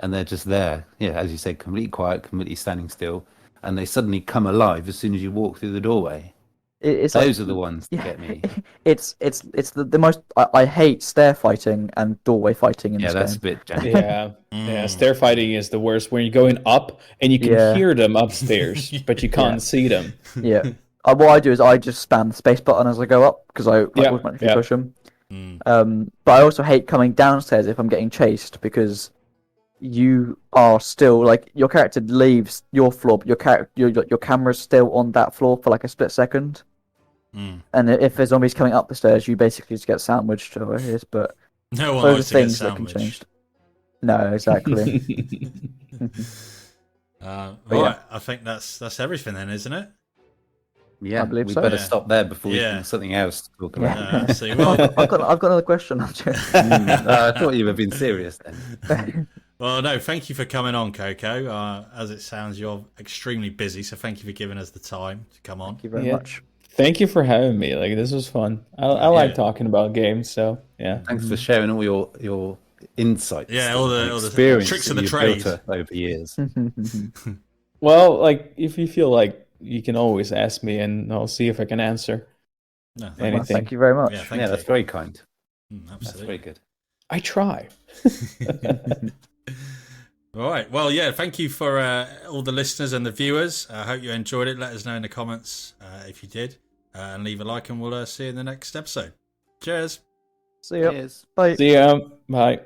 And they're just there. Yeah, as you said, completely quiet, completely standing still. And they suddenly come alive as soon as you walk through the doorway. Those are the ones that get me. It's the most. I hate stair fighting and doorway fighting in this that's game. a bit janky. Yeah, stair fighting is the worst when you're going up and you can hear them upstairs, but you can't see them. Yeah. What I do is I just spam the space button as I go up because I automatically push them. But I also hate coming downstairs if I'm getting chased because you are still like your character leaves your floor, but your camera's still on that floor for like a split second. And if there's zombies coming up the stairs, you basically just get sandwiched over here. But no one those likes are to get things that can change. No, exactly. Right, I think that's everything then, isn't it? Yeah, I believe we so. better Yeah. stop there before we think of something else to talk about. Absolutely. Well, I've got another question. I thought you were being serious then. well, no, thank you for coming on, Coco. As it sounds, you're extremely busy, so thank you for giving us the time to come on. Thank you very much. Thank you for having me. Like, this was fun. I like talking about games, so yeah. Thanks for sharing all your insights. Yeah, all the experience tricks that of the you've trade built over years. Well, like, if you feel like you can always ask me, and I'll see if I can answer anything. Well, thank you very much. Yeah, thank you. That's very kind. Absolutely. That's very good. I try. All right. Well, yeah, thank you for all the listeners and the viewers. I hope you enjoyed it. Let us know in the comments if you did. And leave a like, and we'll see you in the next episode. Cheers. See ya. Cheers. Bye. See ya. Bye.